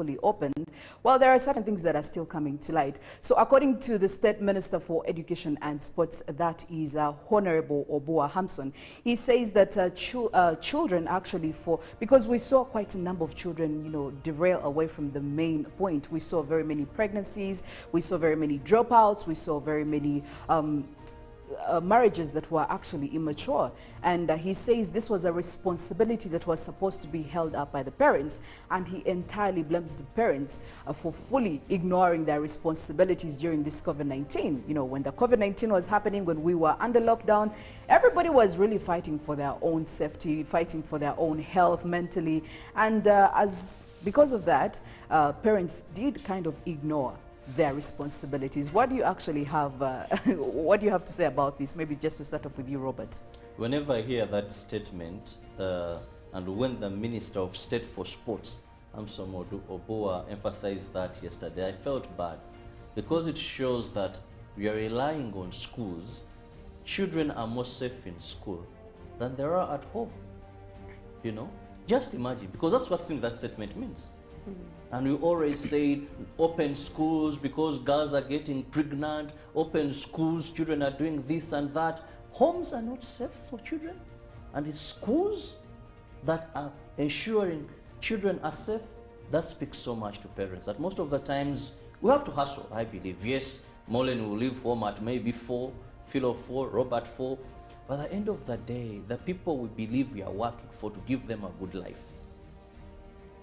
fully opened, well, there are certain things that are still coming to light. So according to the State Minister for Education and Sports, that is Honorable Obua Hamson, he says that children actually because we saw quite a number of children, you know, derail away from the main point. We saw very many pregnancies, we saw very many dropouts, we saw very many marriages that were actually immature, and he says this was a responsibility that was supposed to be held up by the parents, and he entirely blames the parents for fully ignoring their responsibilities during this COVID-19. You know, when the COVID-19 was happening, when we were under lockdown, everybody was really fighting for their own safety, fighting for their own health mentally, and because of that, parents did kind of ignore their responsibilities. What do you actually have, what do you have to say about this? Maybe just to start off with you, Robert. Whenever I hear that statement, and when the Minister of State for Sports, Hamson Obua, emphasized that yesterday, I felt bad, because it shows that we are relying on schools. Children are more safe in school than they are at home. You know, just imagine, because that's what that statement means. And we always say open schools because girls are getting pregnant, open schools, children are doing this and that. Homes are not safe for children, and it's schools that are ensuring children are safe. That speaks so much to parents that most of the times we have to hustle, I believe. Yes, Mollen will leave home at maybe 4, Philo 4, Robert 4, but at the end of the day, the people we believe we are working for to give them a good life,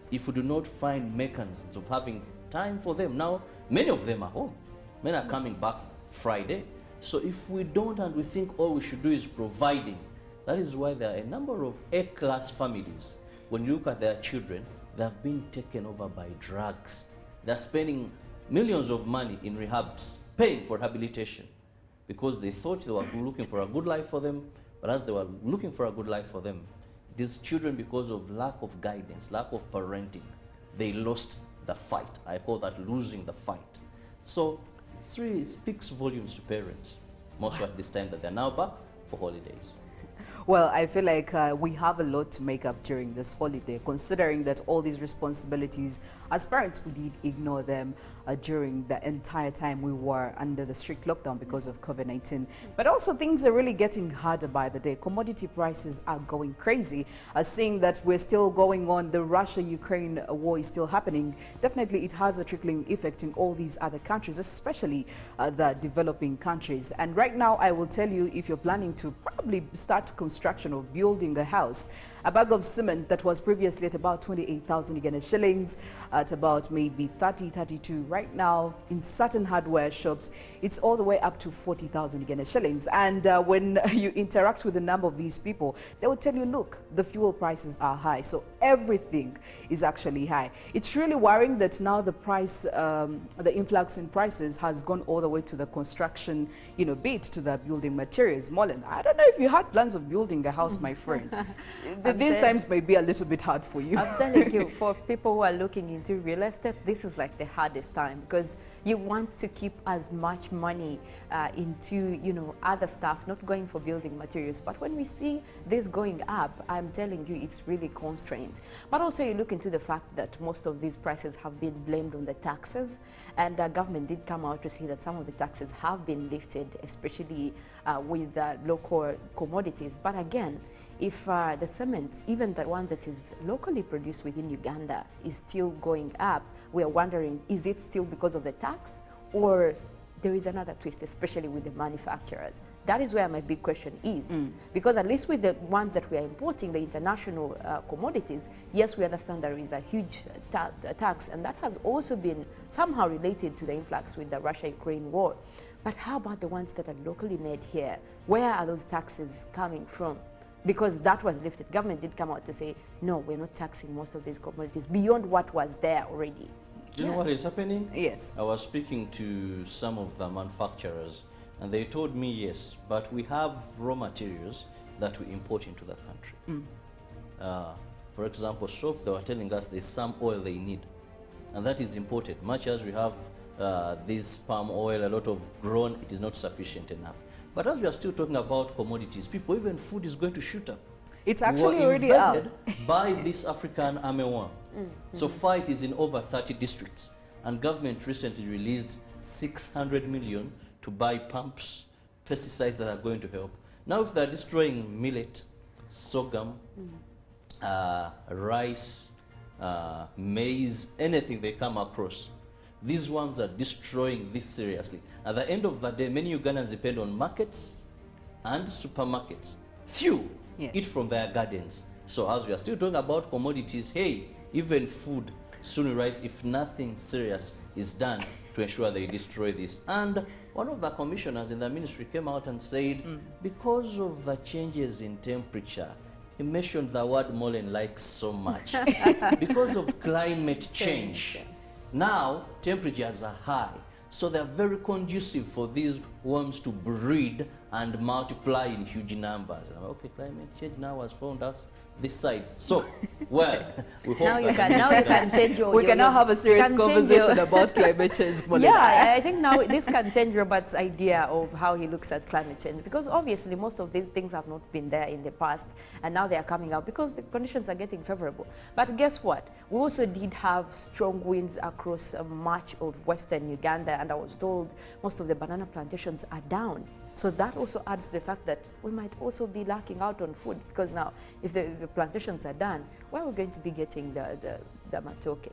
if we do not find mechanisms of having time for them, now many of them are home. Many are coming back Friday. So if we don't, and we think all we should do is providing, that is why there are a number of A-class families. When you look at their children, they have been taken over by drugs. They're spending millions of money in rehabs, paying for rehabilitation, because they thought they were looking for a good life for them, but as they were looking for a good life for them, these children, because of lack of guidance, lack of parenting, they lost the fight. I call that losing the fight. So it really speaks volumes to parents, most at this time that they're now back for holidays. Well, I feel like we have a lot to make up during this holiday, considering that all these responsibilities, as parents, we did ignore them during the entire time we were under the strict lockdown because of COVID-19. But also things are really getting harder by the day. Commodity prices are going crazy. Seeing that we're still going on, the Russia-Ukraine war is still happening, definitely it has a trickling effect in all these other countries, especially the developing countries. And right now, I will tell you, if you're planning to probably start construction or building a house, a bag of cement that was previously at about 28,000 Uganda shillings, at about maybe 30, 32 right now in certain hardware shops, it's all the way up to 40,000 Uganda shillings. And when you interact with a number of these people, they will tell you, look, the fuel prices are high. So everything is actually high. It's really worrying that now the price, the influx in prices has gone all the way to the construction, you know, bit, to the building materials. Mollen, I don't know if you had plans of building a house, my friend. These times may be a little bit hard for you. I'm telling you, for people who are looking into real estate, this is like the hardest time, because you want to keep as much money into, you know, other stuff, not going for building materials. But when we see this going up, I'm telling you, it's really constrained. But also you look into the fact that most of these prices have been blamed on the taxes, and the government did come out to say that some of the taxes have been lifted, especially with local commodities. But again, if the cement, even the one that is locally produced within Uganda, is still going up, we are wondering, is it still because of the tax, or there is another twist, especially with the manufacturers? That is where my big question is. Because at least with the ones that we are importing, the international commodities, yes, we understand there is a huge tax, and that has also been somehow related to the influx with the Russia-Ukraine war. But how about the ones that are locally made here? Where are those taxes coming from? Because that was lifted. Government did come out to say, no, we're not taxing most of these commodities beyond what was there already. Do you know what is happening? Yes. I was speaking to some of the manufacturers, and they told me, yes, but we have raw materials that we import into the country. For example, soap, they were telling us there's some oil they need, and that is imported. Much as we have this palm oil, a lot of grown, it is not sufficient enough. But as we are still talking about commodities, people, even food is going to shoot up. It's actually already out. By this African armyworm. So far it is in over 30 districts. And government recently released 600 million to buy pumps, pesticides that are going to help. Now if they're destroying millet, sorghum, rice, maize, anything they come across, these ones are destroying this seriously. At the end of the day, many Ugandans depend on markets and supermarkets. Few eat from their gardens. So as we are still talking about commodities, hey, even food soon will rise if nothing serious is done to ensure they destroy this. And one of the commissioners in the ministry came out and said, because of the changes in temperature, he mentioned the word Mollen likes so much, because of climate change. Now, temperatures are high, so they're very conducive for these worms to breed and multiply in huge numbers. Okay, climate change now has found us this side. So, well, we hope now you can change your... We can now have a serious conversation about climate change. Yeah, I think now this can change Robert's idea of how he looks at climate change, because obviously most of these things have not been there in the past, and now they are coming out because the conditions are getting favorable. But guess what? We also did have strong winds across much of western Uganda, and I was told most of the banana plantations are down. So that also adds to the fact that we might also be lacking out on food, because now if the plantations are done, where are we going to be getting the matoke?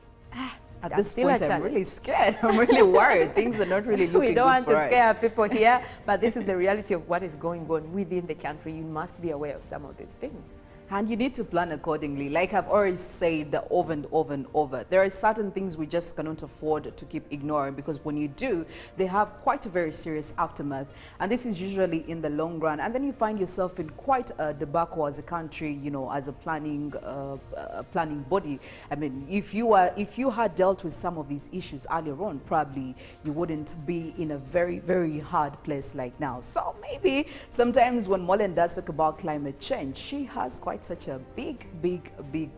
At this point, I'm really scared. I'm really worried. Things are not really looking good. We don't want to scare people here, but this is the reality of what is going on within the country. You must be aware of some of these things. And you need to plan accordingly. Like I've always said over and over and over, there are certain things we just cannot afford to keep ignoring, because when you do, they have quite a very serious aftermath. And this is usually in the long run. And then you find yourself in quite a debacle as a country, you know, as a planning body. I mean, if you had dealt with some of these issues earlier on, probably you wouldn't be in a very, very hard place like now. So maybe sometimes when Mollen does talk about climate change, she has quite such a big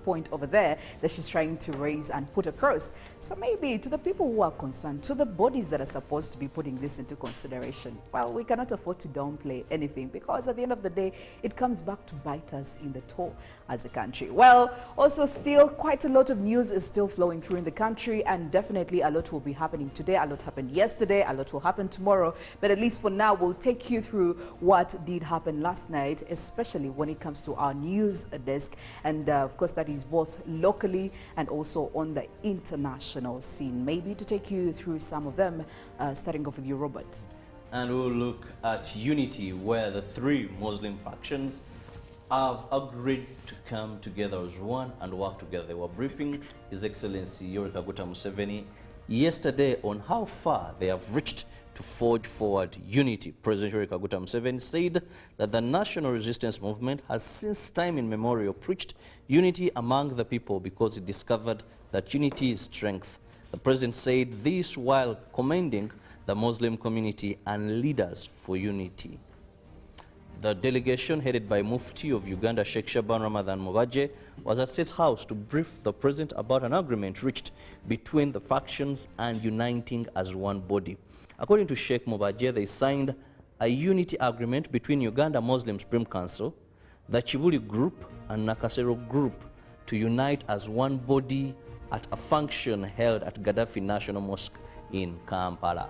point over there that she's trying to raise and put across. So maybe to the people who are concerned, to the bodies that are supposed to be putting this into consideration, well, we cannot afford to downplay anything, because at the end of the day, it comes back to bite us in the toe as a country. Well, also still quite a lot of news is still flowing through in the country, and definitely a lot will be happening today, a lot happened yesterday, a lot will happen tomorrow, but at least for now, we'll take you through what did happen last night, especially when it comes to our news desk, and of course that is both locally and also on the international scene. Maybe to take you through some of them, starting off with you, Robert. And we'll look at unity, where the three Muslim factions have agreed to come together as one and work together. They were briefing His Excellency Yoweri Kaguta Museveni yesterday on how far they have reached to forge forward unity. President Yoweri Kaguta Museveni said that the national resistance movement has since time immemorial preached unity among the people because it discovered that unity is strength. The president said this while commending the Muslim community and leaders for unity. The delegation headed by Mufti of Uganda, Sheikh Shaban Ramadan Mubaje, was at State House to brief the president about an agreement reached between the factions and uniting as one body. According to Sheikh Mubaje, they signed a unity agreement between Uganda Muslim Supreme Council, the Chibuli Group and Nakasero Group to unite as one body at a function held at Gaddafi National Mosque in Kampala.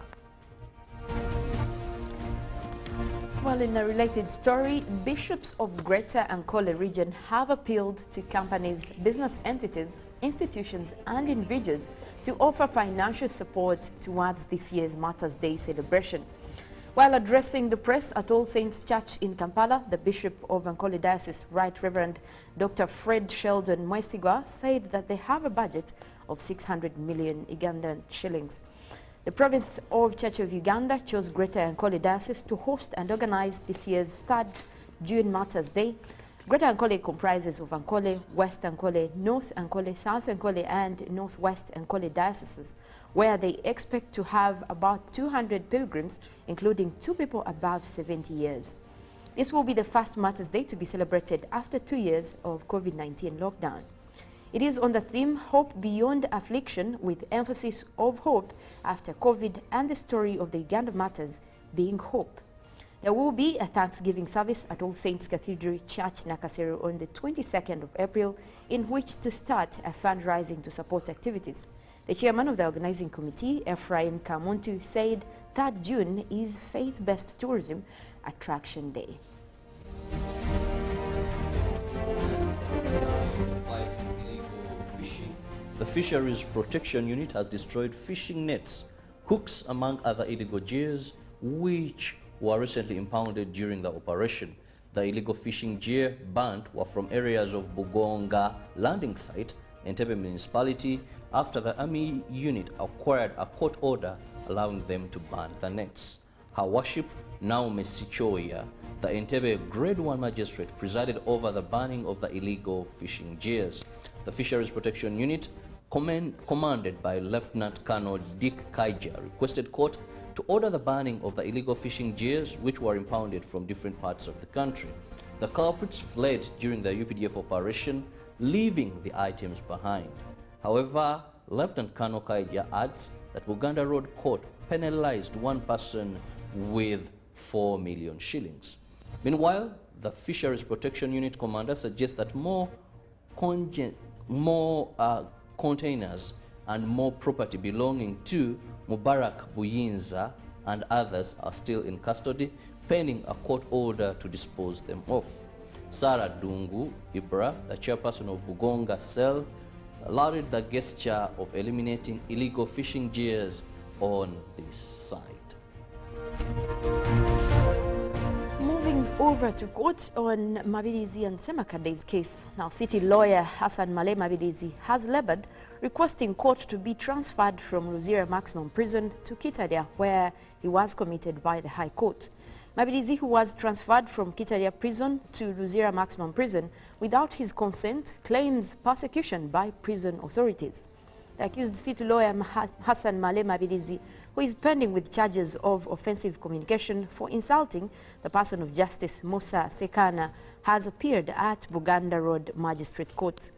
Well, in a related story, bishops of Greater Ankole region have appealed to companies, business entities, institutions and individuals to offer financial support towards this year's Martyrs' Day celebration. While addressing the press at All Saints Church in Kampala, the Bishop of Ankole Diocese, Right Reverend Dr. Fred Sheldon Mwesigwa, said that they have a budget of 600 million Ugandan shillings. The province of Church of Uganda chose Greater Ankole Diocese to host and organize this year's 3rd June Martyrs' Day. Greater Ankole comprises of Ankole, West Ankole, North Ankole, South Ankole and Northwest Ankole dioceses, where they expect to have about 200 pilgrims, including 2 people above 70 years. This will be the first Martyrs' Day to be celebrated after 2 years of COVID-19 lockdown. It is on the theme Hope Beyond Affliction, with emphasis of hope after COVID and the story of the Uganda martyrs being hope. There will be a Thanksgiving service at All Saints Cathedral Church, Nakasero, on the 22nd of April, in which to start a fundraising to support activities. The chairman of the organizing committee, Ephraim Kamuntu, said 3rd June is Faith-Based Tourism Attraction Day. The Fisheries Protection Unit has destroyed fishing nets, hooks, among other illegal gears, which were recently impounded during the operation. The illegal fishing gear banned were from areas of Bugonga landing site, Entebbe municipality, after the army unit acquired a court order allowing them to ban the nets. Her Worship, Naume Sichoya, the Entebbe Grade 1 magistrate, presided over the banning of the illegal fishing gears. The Fisheries Protection Unit, commanded by Lieutenant Colonel Dick Kaija, requested court to order the banning of the illegal fishing gears which were impounded from different parts of the country. The culprits fled during the UPDF operation, leaving the items behind. However, Lieutenant Colonel Kaija adds that Uganda Road Court penalized one person with 4 million shillings. Meanwhile, the Fisheries Protection Unit commander suggests that more containers and more property belonging to Mubarak Buyinza and others are still in custody, pending a court order to dispose them off. Sarah Dungu Ibra, the chairperson of Bugonga Cell, lauded the gesture of eliminating illegal fishing gears on this site. Moving over to court on Mabirizi and Semakade's case. Now, city lawyer Hassan Male Mabirizi has labored, requesting court to be transferred from Luzira Maximum Prison to Kitaria, where he was committed by the High Court. Mabirizi, who was transferred from Kitaria Prison to Luzira Maximum Prison without his consent, claims persecution by prison authorities. The accused city lawyer Hassan Male Mabirizi, who is pending with charges of offensive communication for insulting the person of Justice Musa Sekana, has appeared at Buganda Road Magistrate Court.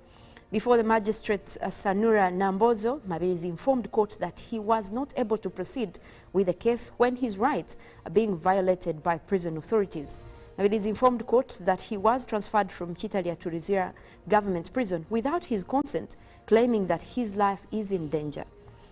Before the magistrate Sanura Nambozo, Mabirizi informed court that he was not able to proceed with the case when his rights are being violated by prison authorities. Mabirizi informed court that he was transferred from Kitaria to Luzira government prison without his consent, claiming that his life is in danger.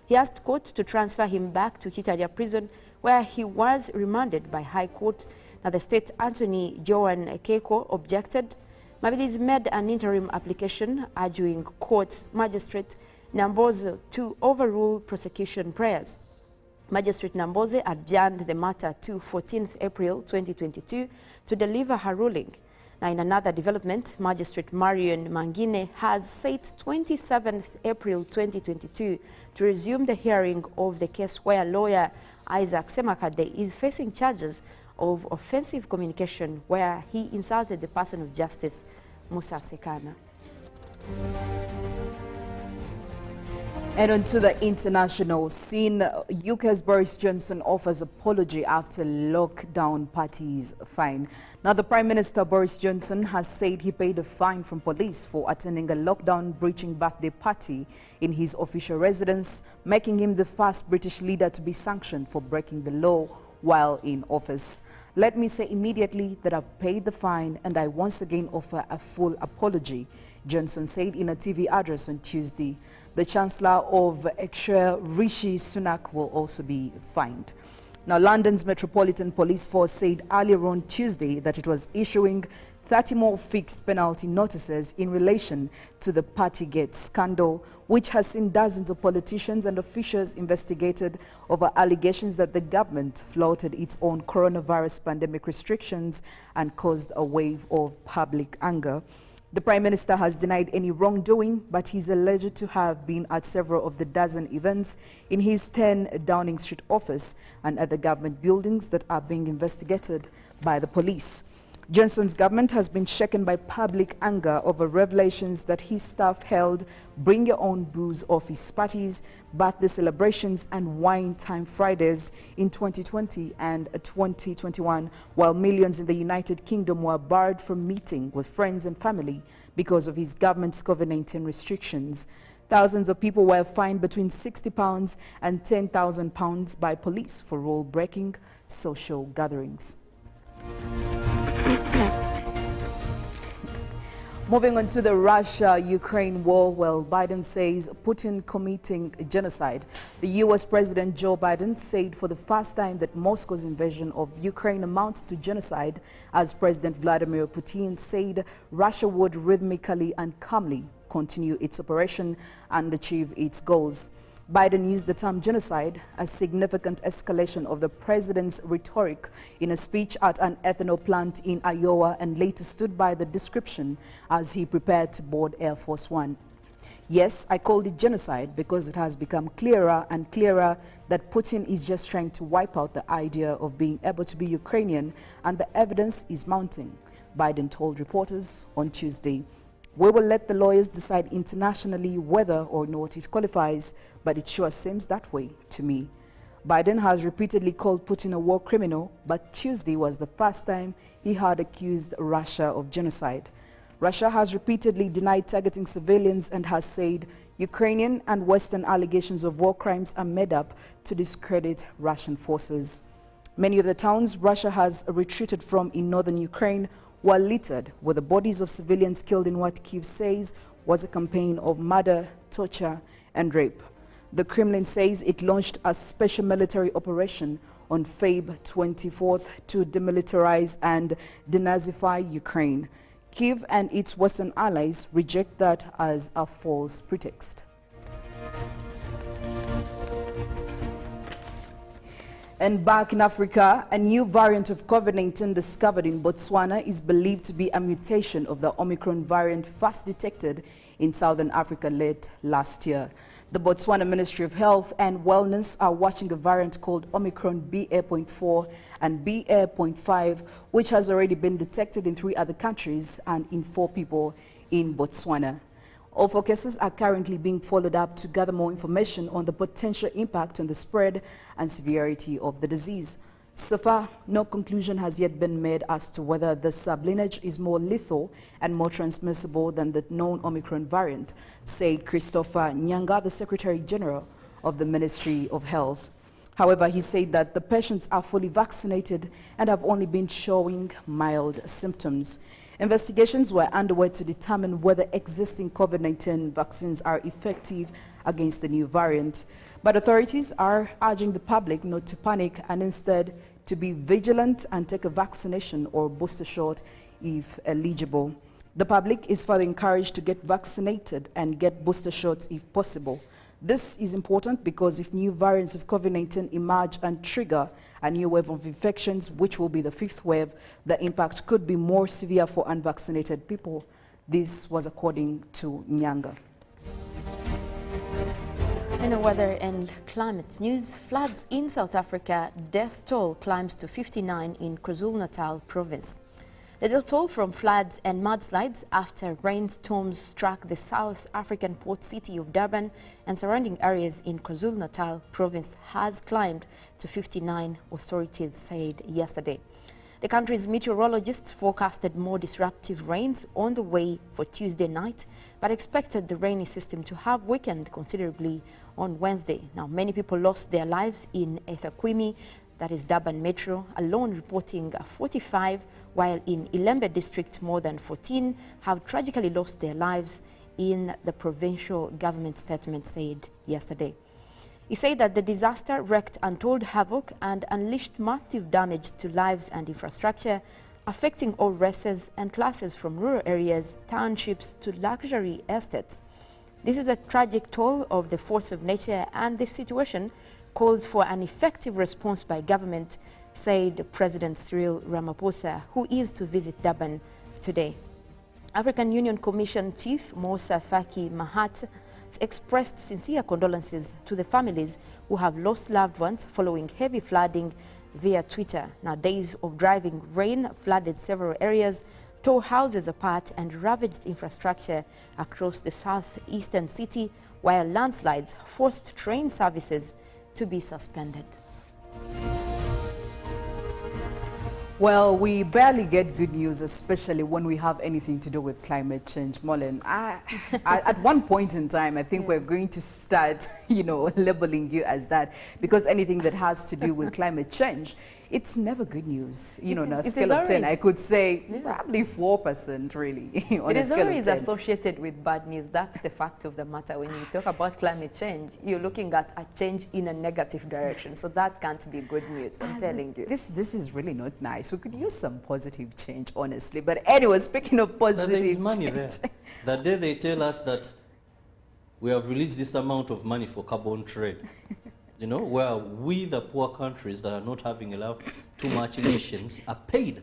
He asked court to transfer him back to Kitaria prison, where he was remanded by High Court. Now, the state attorney Joan Keiko objected. Mabirizi made an interim application urging court magistrate Nambozo to overrule prosecution prayers. Magistrate Namboze adjourned the matter to 14th April 2022 to deliver her ruling. Now, in another development, Magistrate Marion Mangine has set 27th April 2022 to resume the hearing of the case where lawyer Isaac Semakade is facing charges of offensive communication where he insulted the person of Justice Musa Sekana. And on to the international scene, UK's Boris Johnson offers apology after lockdown party's fine. Now, the Prime Minister Boris Johnson has said he paid a fine from police for attending a lockdown-breaching birthday party in his official residence, making him the first British leader to be sanctioned for breaking the law while in office. Let me say immediately that I've paid the fine and I once again offer a full apology, Johnson said in a TV address on Tuesday. The Chancellor of Exchequer, Rishi Sunak, will also be fined. Now, London's Metropolitan Police Force said earlier on Tuesday that it was issuing 30 more fixed penalty notices in relation to the Partygate scandal, which has seen dozens of politicians and officials investigated over allegations that the government flouted its own coronavirus pandemic restrictions and caused a wave of public anger. The Prime Minister has denied any wrongdoing, but he's alleged to have been at several of the dozen events in his 10 Downing Street office and other government buildings that are being investigated by the police. Johnson's government has been shaken by public anger over revelations that his staff held bring your own booze office parties, birthday celebrations and wine time Fridays in 2020 and 2021, while millions in the United Kingdom were barred from meeting with friends and family because of his government's COVID-19 restrictions. Thousands of people were fined between £60 and £10,000 by police for rule-breaking social gatherings. Moving on to the Russia-Ukraine war, well, Biden says Putin committing genocide. The U.S. President Joe Biden said for the first time that Moscow's invasion of Ukraine amounts to genocide, as President Vladimir Putin said Russia would rhythmically and calmly continue its operation and achieve its goals. Biden used the term genocide, a significant escalation of the president's rhetoric, in a speech at an ethanol plant in Iowa, and later stood by the description as he prepared to board Air Force One. Yes, I called it genocide because it has become clearer and clearer that Putin is just trying to wipe out the idea of being able to be Ukrainian, and the evidence is mounting, Biden told reporters on Tuesday. We will let the lawyers decide internationally whether or not it qualifies, but it sure seems that way to me. Biden has repeatedly called Putin a war criminal, but Tuesday was the first time he had accused Russia of genocide. Russia has repeatedly denied targeting civilians and has said Ukrainian and Western allegations of war crimes are made up to discredit Russian forces. Many of the towns Russia has retreated from in northern Ukraine were littered with the bodies of civilians killed in what Kyiv says was a campaign of murder, torture, and rape. The Kremlin says it launched a special military operation on Feb 24th to demilitarize and denazify Ukraine. Kyiv and its Western allies reject that as a false pretext. And back in Africa, a new variant of COVID-19 discovered in Botswana is believed to be a mutation of the Omicron variant first detected in Southern Africa late last year. The Botswana Ministry of Health and Wellness are watching a variant called Omicron BA.4 and BA.5, which has already been detected in 3 other countries and in 4 people in Botswana. All 4 cases are currently being followed up to gather more information on the potential impact on the spread and severity of the disease. So far, no conclusion has yet been made as to whether the sublineage is more lethal and more transmissible than the known Omicron variant, said Christopher Nyanga, the Secretary General of the Ministry of Health. However, he said that the patients are fully vaccinated and have only been showing mild symptoms. Investigations were underway to determine whether existing COVID-19 vaccines are effective against the new variant. But authorities are urging the public not to panic and instead to be vigilant and take a vaccination or booster shot if eligible. The public is further encouraged to get vaccinated and get booster shots if possible. This is important because if new variants of COVID-19 emerge and trigger a new wave of infections, which will be the 5th wave, the impact could be more severe for unvaccinated people. This was according to Nyanga. In weather and climate news, floods in South Africa, death toll climbs to 59 in KwaZulu-Natal province. The death toll from floods and mudslides after rainstorms struck the South African port city of Durban and surrounding areas in KwaZulu-Natal province has climbed to 59, authorities said yesterday. The country's meteorologists forecasted more disruptive rains on the way for Tuesday night, but expected the rainy system to have weakened considerably on Wednesday. Now, many people lost their lives in eThekwini, that is Durban Metro, alone reporting 45, while in Ilembe district more than 14 have tragically lost their lives, in the provincial government statement said yesterday. He said that the disaster wreaked untold havoc and unleashed massive damage to lives and infrastructure, affecting all races and classes from rural areas, townships to luxury estates. This is a tragic toll of the force of nature, and this situation calls for an effective response by government, said President Cyril Ramaphosa, who is to visit Durban today. African Union Commission Chief Moussa Faki Mahamat expressed sincere condolences to the families who have lost loved ones following heavy flooding via Twitter. Now, days of driving rain flooded several areas, tore houses apart and ravaged infrastructure across the southeastern city, while landslides forced train services to be suspended. Well, we barely get good news, especially when we have anything to do with climate change. Mollen, at one point in time, I think we're going to start, labeling you as that, because anything that has to do with climate change, it's never good news. On a scale of 10, I could say probably 4%, really. It is always associated with bad news. That's the fact of the matter. When you talk about climate change, you're looking at a change in a negative direction. So that can't be good news, I'm telling you. This is really not nice. We could use some positive change, honestly. But anyway, speaking of positive change. There is money there. The day they tell us that we have released this amount of money for carbon trade, where we, the poor countries that are not having too much emissions, are paid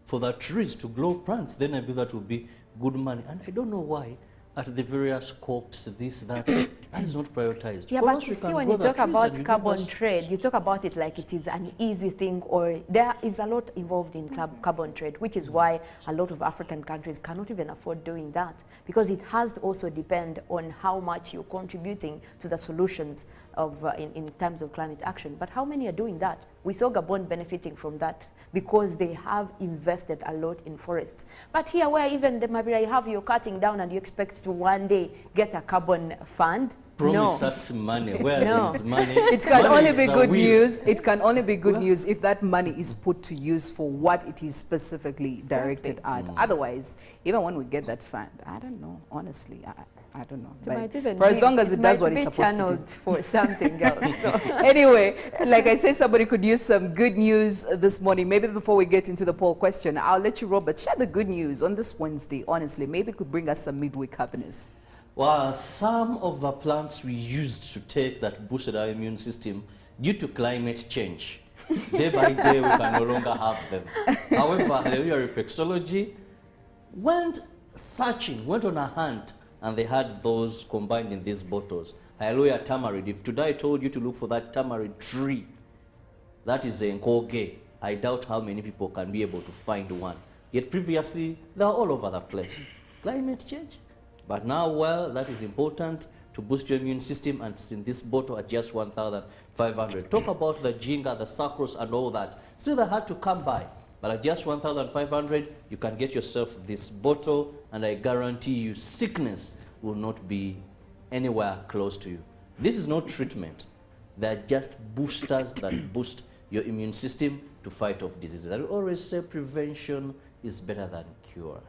for the trees to grow plants, then I believe that will be good money. And I don't know why at the various COPs, this, that is not prioritized. Yeah, but you see, when you talk about carbon trade, you talk about it like it is an easy thing, or there is a lot involved in carbon trade, which is why a lot of African countries cannot even afford doing that, because it has to also depend on how much you're contributing to the solutions of in terms of climate action. But how many are doing that? We saw Gabon benefiting from that because they have invested a lot in forests. But here, where even the Mabira, you have your cutting down and you expect to one day get a carbon fund. Promise us money. Where there is money, it can only be good news. It can only be good news if that money is put to use for what it is specifically directed at. Otherwise, even when we get that fund, I don't know, honestly. I don't know. For as long as it does what it's supposed to do. For something else. So. Anyway, like I said, somebody could use some good news this morning. Maybe before we get into the poll question, I'll let you, Robert, share the good news on this Wednesday. Honestly, maybe it could bring us some midweek happiness. Well, some of the plants we used to take that boosted our immune system due to climate change, day by day we can no longer have them. However, Hallelujah Reflexology went on a hunt, and they had those combined in these bottles. Hallelujah Tamarind. If today I told you to look for that tamarind tree, that is a Nkoge, I doubt how many people can be able to find one. Yet previously, they were all over the place. Climate change. But now, well, that is important to boost your immune system, and it's in this bottle at just 1,500. Talk about the Jinga, the sucrose, and all that. Still, they had to come by. But at just 1,500, you can get yourself this bottle, and I guarantee you sickness will not be anywhere close to you. This is not treatment. They're just boosters that boost your immune system to fight off diseases. I always say prevention is better than cure.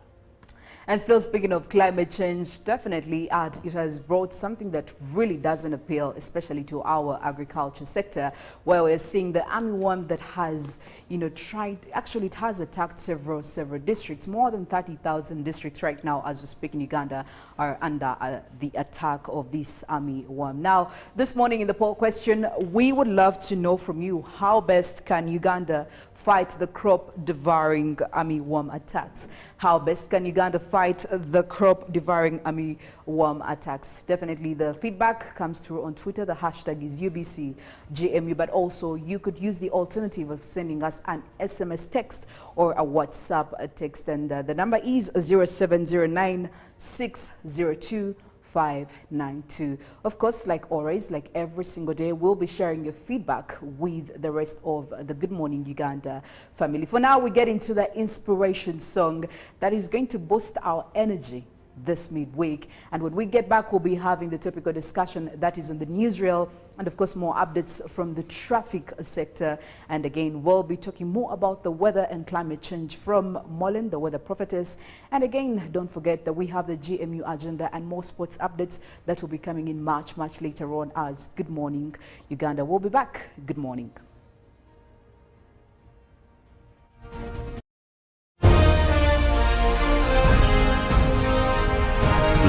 And still speaking of climate change, definitely it has brought something that really doesn't appeal, especially to our agriculture sector, where we're seeing the armyworm that has, it has attacked several districts. More than 30,000 districts right now, as we speak in Uganda, are under the attack of this armyworm. Now, this morning in the poll question, we would love to know from you, how best can Uganda fight the crop-devouring armyworm attacks? How best can Uganda fight the crop-devouring armyworm attacks? Definitely the feedback comes through on Twitter. The hashtag is UBCGMU, but also you could use the alternative of sending us an SMS text or a WhatsApp text, and the number is 0709 602 592. Of course, like always, like every single day, we'll be sharing your feedback with the rest of the Good Morning Uganda family. For now, we get into the inspiration song that is going to boost our energy this midweek. And when we get back, we'll be having the topical discussion that is on the newsreel, and of course more updates from the traffic sector. And again, we'll be talking more about the weather and climate change from Mollen, the weather prophetess. And again, don't forget that we have the GMU agenda and more sports updates that will be coming in much later on as Good Morning Uganda. We'll be back. Good morning.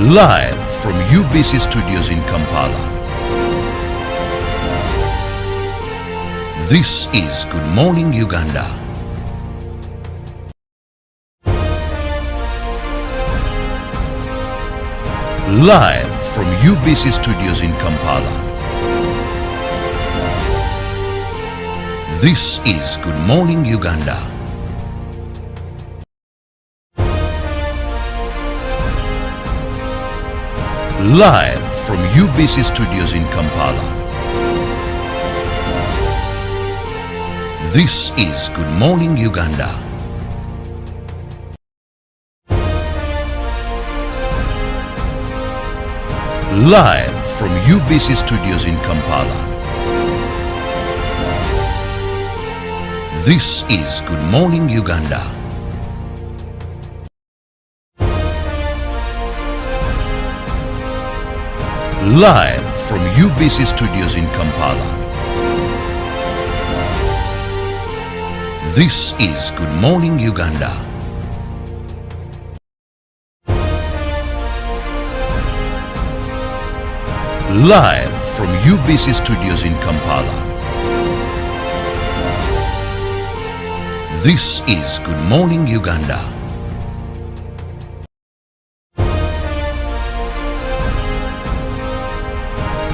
Live from UBC Studios in Kampala. This is Good Morning Uganda. Live from UBC Studios in Kampala. This is Good Morning Uganda. Live from UBC Studios in Kampala. This is Good Morning Uganda. Live from UBC Studios in Kampala. This is Good Morning Uganda. Live from UBC Studios in Kampala. This is Good Morning Uganda. Live from UBC Studios in Kampala. This is Good Morning Uganda.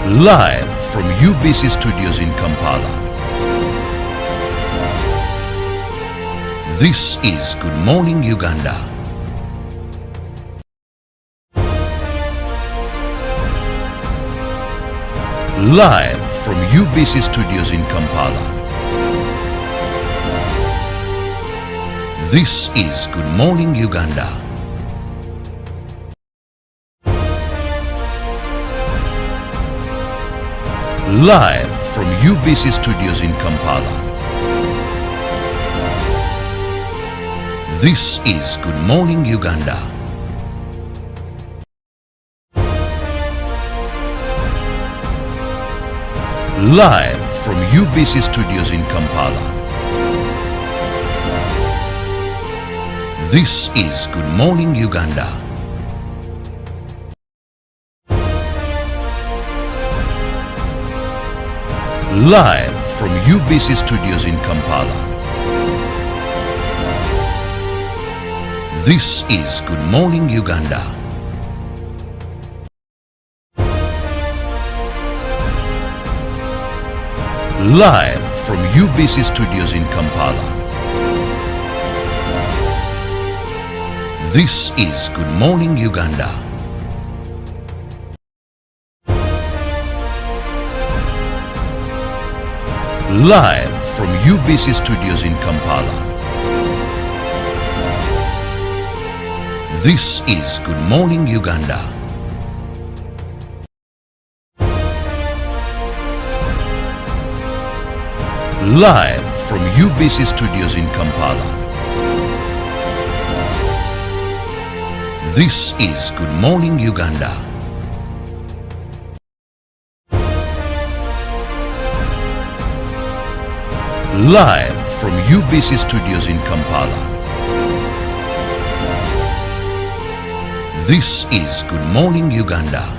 Live from UBC Studios in Kampala. This is Good Morning Uganda. Live from UBC Studios in Kampala. This is Good Morning Uganda. Live from UBC Studios in Kampala. This is Good Morning Uganda. Live from UBC Studios in Kampala. This is Good Morning Uganda. Live from UBC Studios in Kampala. This is Good Morning Uganda. Live from UBC Studios in Kampala. This is Good Morning Uganda. Live from UBC Studios in Kampala. This is Good Morning Uganda. Live from UBC Studios in Kampala. This is Good Morning Uganda. Live from UBC Studios in Kampala. This is Good Morning Uganda.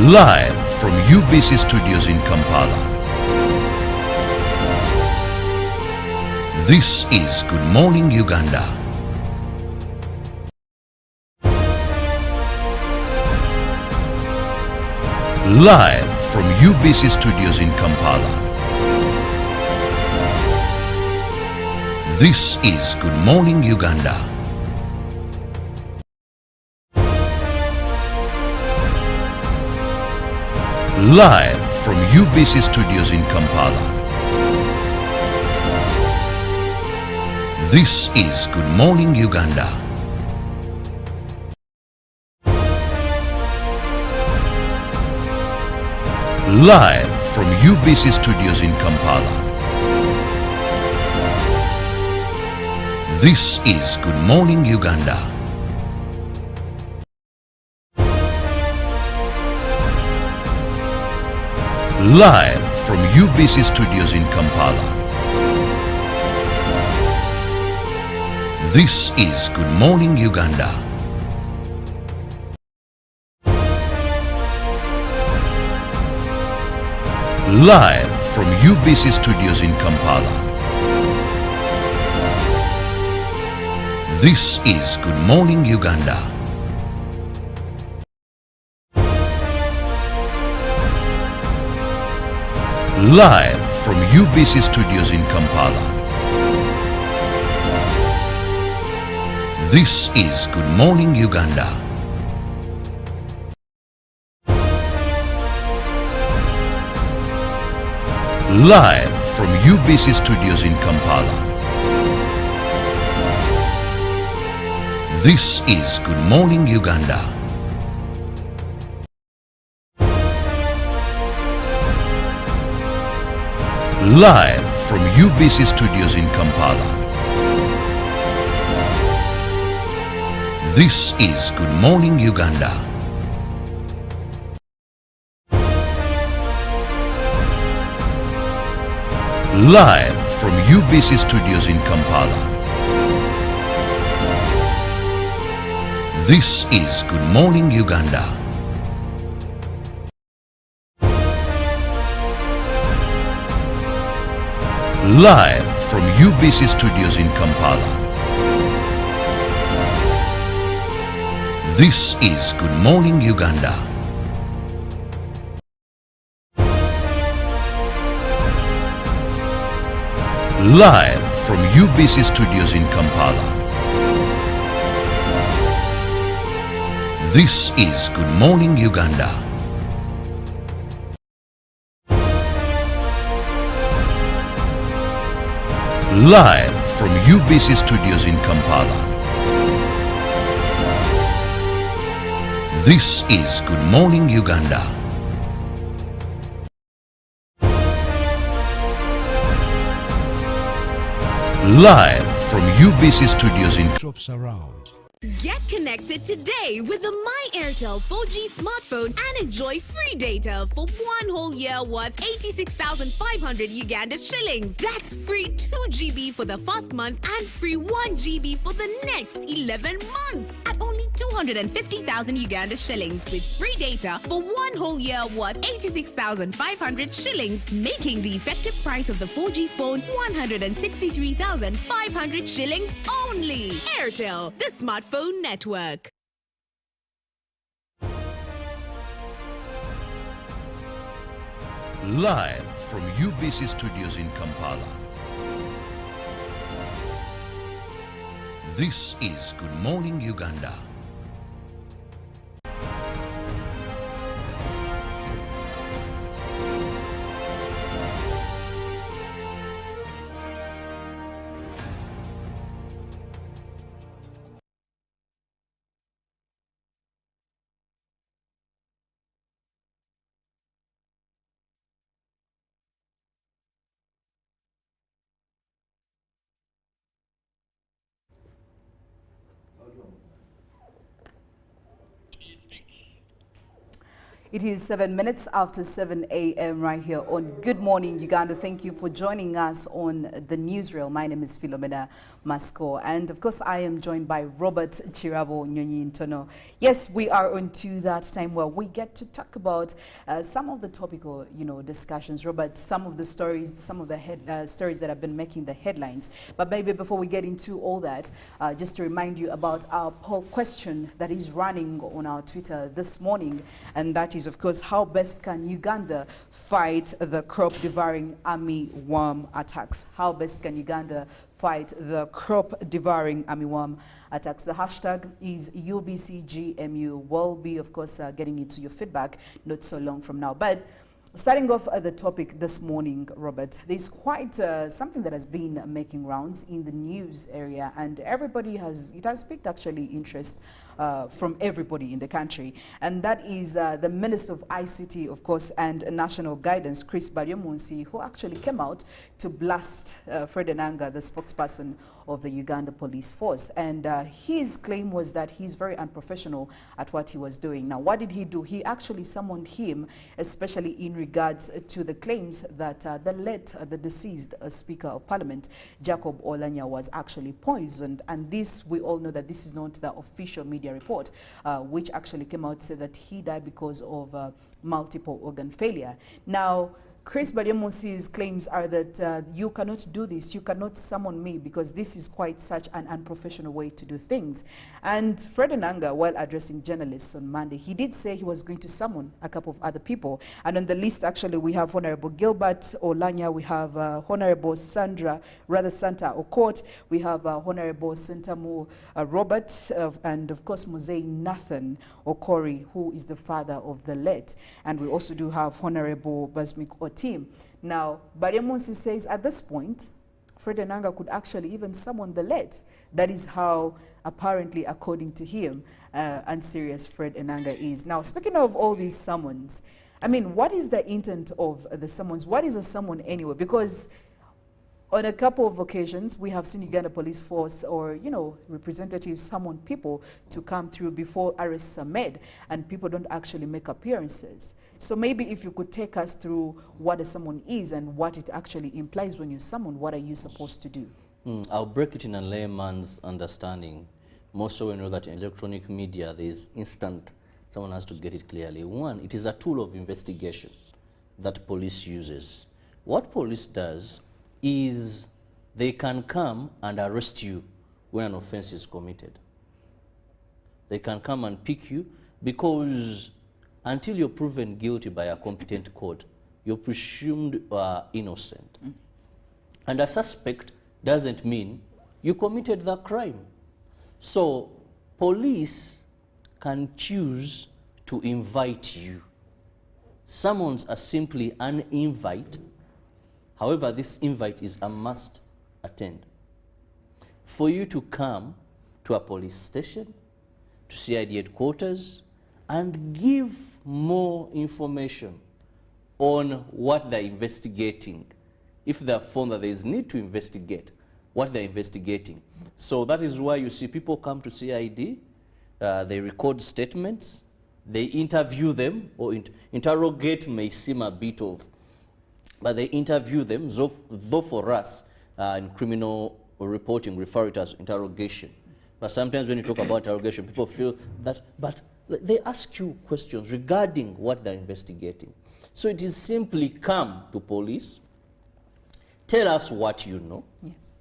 Live from UBC Studios in Kampala. This is Good Morning Uganda. Live from UBC Studios in Kampala. This is Good Morning Uganda. Live from UBC Studios in Kampala. This is Good Morning Uganda. Live from UBC Studios in Kampala. This is Good Morning Uganda. Live from UBC Studios in Kampala. This is Good Morning Uganda. Live from UBC Studios in Kampala. This is Good Morning Uganda. Live from UBC Studios in Kampala. This is Good Morning Uganda. Live from UBC Studios in Kampala. This is Good Morning Uganda. Live from UBC Studios in Kampala. This is Good Morning Uganda. Live from UBC Studios in Kampala. This is Good Morning Uganda. Live from UBC Studios in Kampala. This is Good Morning Uganda. Live from UBC Studios in Kampala. This is Good Morning Uganda. Live from UBC Studios in Kampala. This is Good Morning Uganda. Live from UBC Studios in Shops around. Get connected today with the My Airtel 4G smartphone and enjoy free data for 1 whole year worth 86,500 Uganda shillings. That's free 2 GB for the first month and free 1 GB for the next 11 months at only 250,000 Uganda shillings with free data for 1 whole year worth 86,500 shillings, making the effective price of the 4G phone 163,500 shillings only. Airtel, the smartphone network. Live from UBC Studios in Kampala. This is Good Morning Uganda. It is 7 minutes after 7 a.m. right here on Good Morning Uganda. Thank you for joining us on the newsreel. My name is Philomena, Mastiko, and of course I am joined by Robert Kirabo, Nyonyintono. Yes, we are on to that time where we get to talk about some of the topical, discussions. Robert, some of the stories, some of the stories that have been making the headlines. But maybe before we get into all that, just to remind you about our poll question that is running on our Twitter this morning, and that is, of course, how best can Uganda fight the crop-devouring army worm attacks? How best can Uganda fight the crop-devouring army worm attacks? The hashtag is UBCGMU. We'll be, of course, getting into your feedback not so long from now. But starting off the topic this morning, Robert, there's quite something that has been making rounds in the news area, and it has piqued actually interest from everybody in the country, and that is the Minister of ICT, of course, and National Guidance, Chris Baryomunsi, who actually came out to blast Fred Enanga, the spokesperson of the Uganda Police Force. And his claim was that he's very unprofessional at what he was doing. Now, what did he do? He actually summoned him, especially in regards to the claims that the deceased Speaker of Parliament, Jacob Oulanyah, was actually poisoned. And this, we all know that this is not the official media report, which actually came out to say that he died because of multiple organ failure. Now, Chris Baryomunsi's claims are that you cannot do this, you cannot summon me, because this is quite such an unprofessional way to do things. And Fred Enanga, while addressing journalists on Monday, he did say he was going to summon a couple of other people. And on the list, actually, we have Honorable Gilbert Oulanyah, we have Honorable Santa Okot, we have Honorable Sentamu Robert, and of course, Mosei Nathan Okori, who is the father of the late. And we also do have Honorable Basmik Otim. Now, Baryamunsi says at this point, Fred Enanga could actually even summon the lead. That is how, apparently, according to him, unserious Fred Enanga is. Now, speaking of all these summons, I mean, what is the intent of the summons? What is a summon anyway? Because on a couple of occasions, we have seen Uganda Police Force or, you know, representatives summon people to come through before arrests are made, and people don't actually make appearances. So maybe if you could take us through what a summon is and what it actually implies when you summon, what are you supposed to do? I'll break it in a layman's understanding. Most so we know that in electronic media, there is instant. Someone has to get it clearly. One, it is a tool of investigation that police uses. What police does is they can come and arrest you when an offense is committed. They can come and pick you because until you're proven guilty by a competent court, you're presumed innocent. And a suspect doesn't mean you committed the crime. So police can choose to invite you. Summons are simply an invite. However, this invite is a must attend. For you to come to a police station, to CID headquarters, and give more information on what they're investigating. If they're found that there is need to investigate what they're investigating. So that is why you see people come to CID, they record statements, they interview them, or interrogate may seem a bit of, but they interview them, though for us in criminal reporting refer it as interrogation. But sometimes when you talk about interrogation, people feel that, but they ask you questions regarding what they're investigating. So it is simply come to police, tell us what you know. Yes.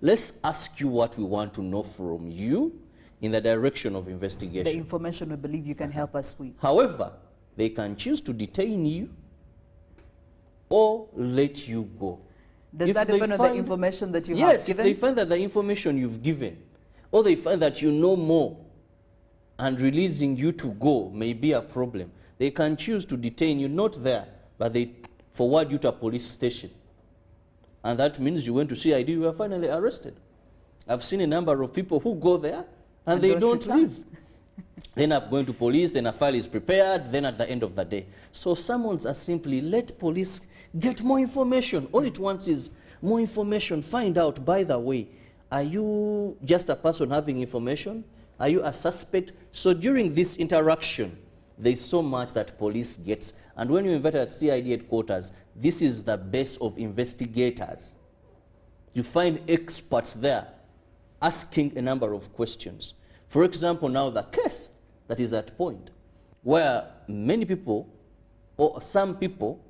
Let's ask you what we want to know from you in the direction of investigation. The information we believe you can help us with. However, they can choose to detain you or let you go. Does that depend on the information that you have given? Yes, if they find that the information you've given, or they find that you know more, and releasing you to go may be a problem, they can choose to detain you, not there, but they forward you to a police station. And that means you went to CID, you were finally arrested. I've seen a number of people who go there and they don't leave. They end up going to police, then a file is prepared, then at the end of the day. So summons are simply let police get more information. All it wants is more information. Find out, by the way, are you just a person having information? Are you a suspect? So during this interaction, there's so much that police gets. And when you're invited at CID headquarters, this is the base of investigators. You find experts there asking a number of questions. For example, now the case that is at point, where many people, or some people,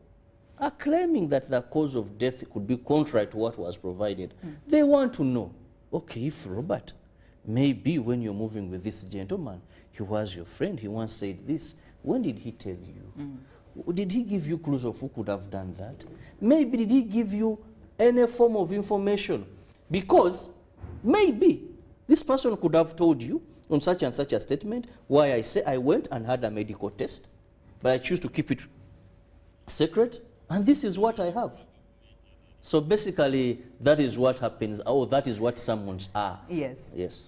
are claiming that the cause of death could be contrary to what was provided. They want to know, okay, if Robert, maybe when you're moving with this gentleman, he was your friend, he once said this, when did he tell you? Did he give you clues of who could have done that? Maybe did he give you any form of information? Because maybe this person could have told you on such and such a statement why I say I went and had a medical test, but I choose to keep it secret, and this is what I have. So basically, that is what happens, or that is what summons are. Yes. Yes.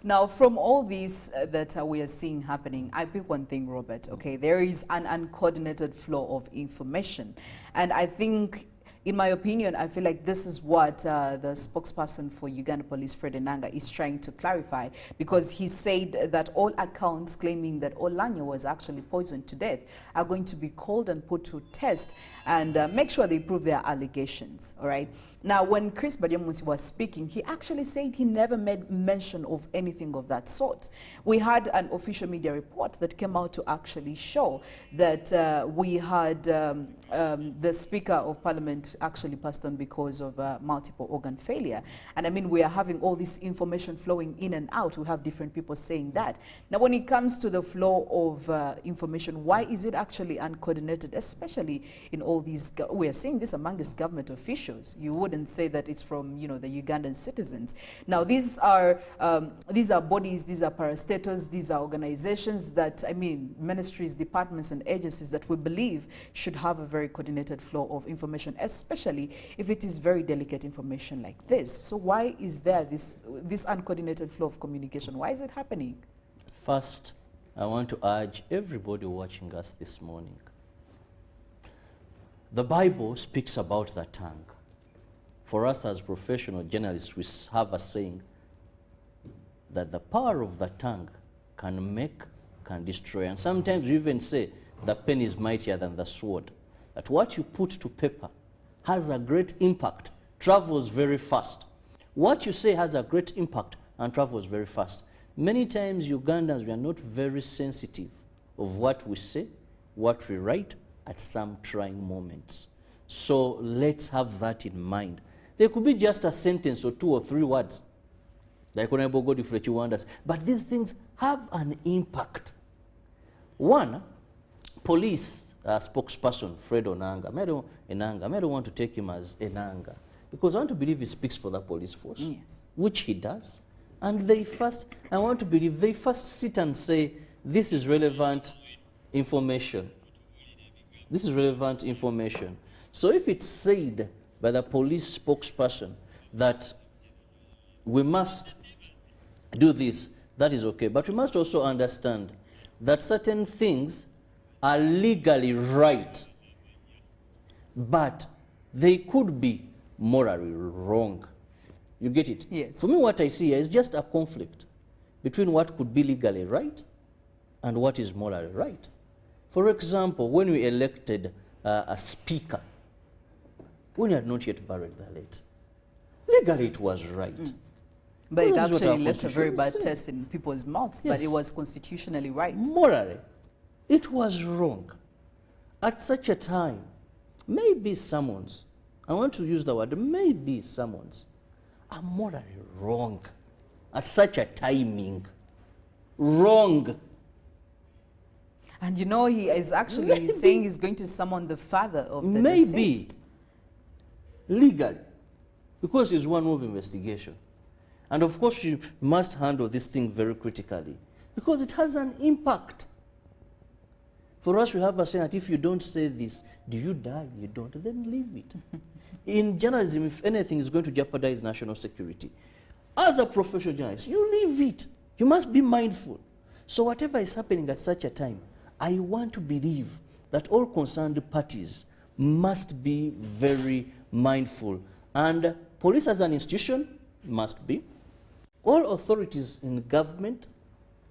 Now, from all these that we are seeing happening, I pick one thing, Robert, okay? There is an uncoordinated flow of information. And I think, in my opinion, I feel like this is what the spokesperson for Uganda Police, Fred Enanga, is trying to clarify, because he said that all accounts claiming that Olanya was actually poisoned to death are going to be called and put to test and make sure they prove their allegations, all right? Now, when Chris Badyamusi was speaking, he actually said he never made mention of anything of that sort. We had an official media report that came out to actually show that we had the Speaker of Parliament actually passed on because of multiple organ failure. And I mean, we are having all this information flowing in and out. We have different people saying that. Now, when it comes to the flow of information, why is it actually uncoordinated, especially in all these, we are seeing this amongst government officials. You wouldn't say that it's from, you know, the Ugandan citizens. Now, these are bodies, these are parastatals, these are organizations that, I mean, ministries, departments, and agencies that we believe should have a very coordinated flow of information, especially especially if it is very delicate information like this. So why is there this uncoordinated flow of communication? Why is it happening? First, I want to urge everybody watching us this morning. The Bible speaks about the tongue. For us as professional journalists, we have a saying that the power of the tongue can make, can destroy. And sometimes we even say the pen is mightier than the sword. That what you put to paper has a great impact, travels very fast. What you say has a great impact and travels very fast. Many times Ugandans, we are not very sensitive of what we say, what we write at some trying moments. So let's have that in mind. There could be just a sentence or 2 or 3 words, like Honorable Godfrey Chiwanda's, but these things have an impact. One, police spokesperson Fred Onanga, I don't want to take him as Enanga, because I want to believe he speaks for the police force, Yes. which he does. And they first, I want to believe, they first sit and say, this is relevant information. This is relevant information. So if it's said by the police spokesperson that we must do this, that is okay. But we must also understand that certain things are legally right, but they could be morally wrong. You get it? Yes. For me, what I see here is just a conflict between what could be legally right and what is morally right. For example, when we elected a speaker, when he had not yet buried the late, legally it was right. But it This is what our actually left a very bad constitution taste in people's mouths, but Yes. it was constitutionally right. Morally, it was wrong. At such a time, maybe someone's, I want to use the word, maybe someone's, are morally wrong at such a timing. Wrong. And you know, he is actually Maybe. saying he's going to summon the father of the Maybe. deceased. Legally. Because it's one of investigation. And of course, you must handle this thing very critically. Because it has an impact. For us, we have a saying that if you don't say this, do you die? You don't, then leave it. In journalism, if anything is going to jeopardize national security, as a professional journalist, you leave it. You must be mindful. So whatever is happening at such a time, I want to believe that all concerned parties must be very mindful. And police as an institution must be. All authorities in government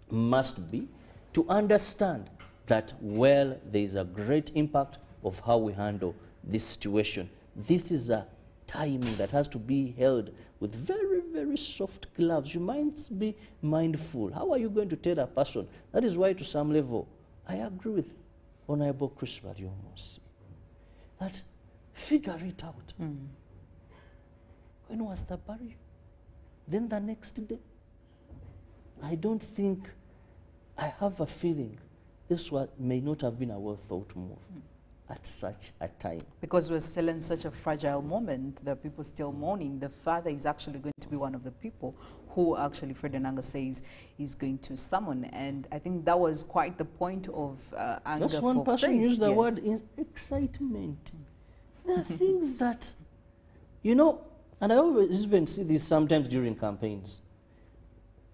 must be, to understand that, well, there is a great impact of how we handle this situation. This is a timing that has to be held with very, very soft gloves. You might be mindful. How are you going to tell a person? That is why, to some level, I agree with Honorable Chris Bariomosi, that figure it out. When was the burial? Then the next day. I don't think, I have a feeling this may not have been a well thought move at such a time. Because we're still in such a fragile moment, there are people still mourning. The father is actually going to be one of the people who actually Fred Onanga says he's going to summon. And I think that was quite the point of anger. That's one person Chris. used the Yes. word excitement. There are things that, you know, and I always even see this sometimes during campaigns.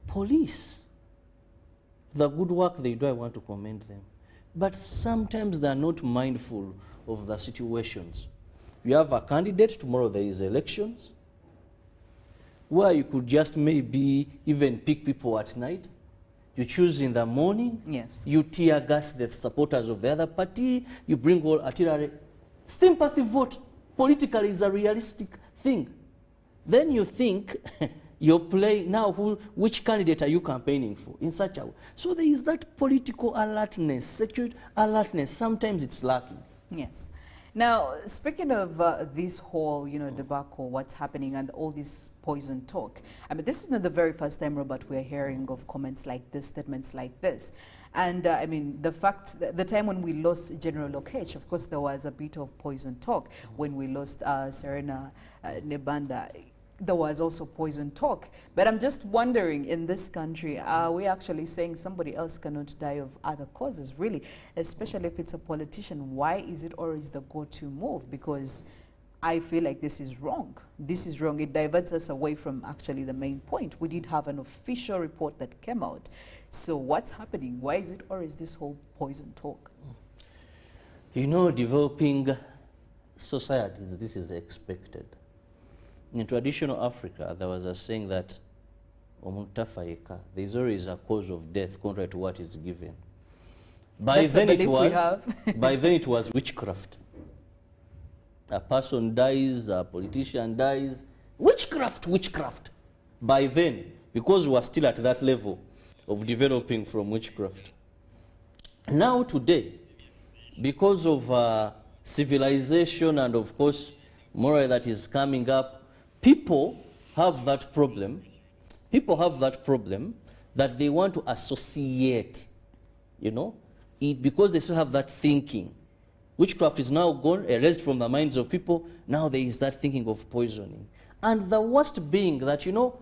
Police, the good work they do, I want to commend them. But sometimes they are not mindful of the situations. You have a candidate, tomorrow there is elections, where you could just maybe even pick people at night. You choose in the morning. Yes. You tear gas the supporters of the other party. You bring all artillery. Sympathy vote politically is a realistic thing. Then you think you're playing now, which candidate are you campaigning for in such a way? So there is that political alertness, security alertness. Sometimes it's lacking. Yes. Now, speaking of this whole, debacle, what's happening and all this poison talk, I mean, this is not the very first time, Robert, we're hearing of comments like this, statements like this. And I mean, the fact, the time when we lost General Lokech, of course, there was a bit of poison talk. When we lost Serena Nebanda, there was also poison talk. But I'm just wondering, in this country, are we actually saying somebody else cannot die of other causes, really? Especially if it's a politician, why is it always the go-to move? Because I feel like this is wrong. This is wrong. It diverts us away from actually the main point. We did have an official report that came out. So what's happening? Why is it, or is this whole poison talk? You know, developing societies, this is expected. In traditional Africa, there was a saying that there is always a cause of death contrary to what is given. By then it was witchcraft. A person dies, a politician dies. Witchcraft, witchcraft. By then, because we were still at that level of developing from witchcraft. Now today, because of civilization and of course moral that is coming up, people have that problem. People have that problem that they want to associate, you know, because they still have that thinking. Witchcraft is now gone, erased from the minds of people. Now there is that thinking of poisoning. And the worst being that, you know,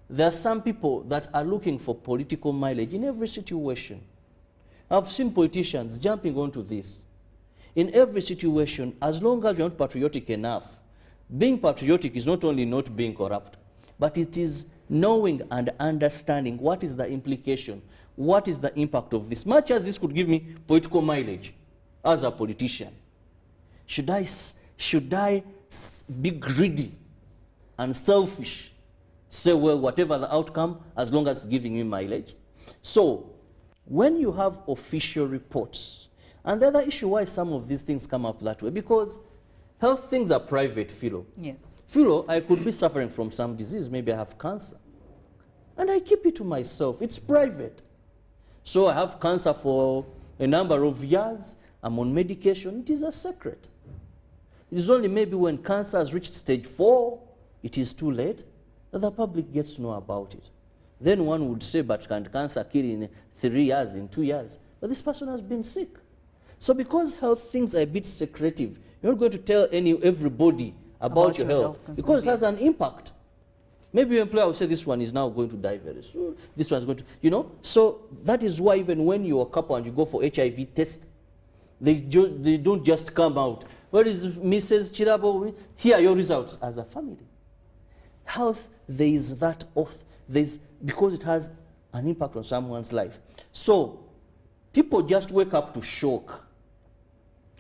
there are some people that are looking for political mileage in every situation. I've seen politicians jumping onto this. In every situation, as long as you're not patriotic enough, being patriotic is not only not being corrupt, but it is knowing and understanding what is the implication, what is the impact of this. Much as this could give me political mileage as a politician, should I be greedy and selfish, say, well, whatever the outcome, as long as it's giving me mileage? So when you have official reports, and the other issue why some of these things come up that way, because health things are private, Philo. Yes. Philo, I could be suffering from some disease, maybe I have cancer, and I keep it to myself. It's private. So I have cancer for a number of years, I'm on medication, it is a secret. It is only maybe when cancer has reached stage 4, it is too late, that the public gets to know about it. Then one would say, but can cancer kill in 3 years, in 2 years? But this person has been sick. So because health things are a bit secretive, you're not going to tell everybody about your health because it has an impact. Maybe your employer will say this one is now going to die very soon. This one's going to, you know. So that is why even when you're a couple and you go for HIV test, they don't just come out. Where is Mrs. Kirabo? Here are your results as a family. Health, there is that oath. Because it has an impact on someone's life. So people just wake up to shock.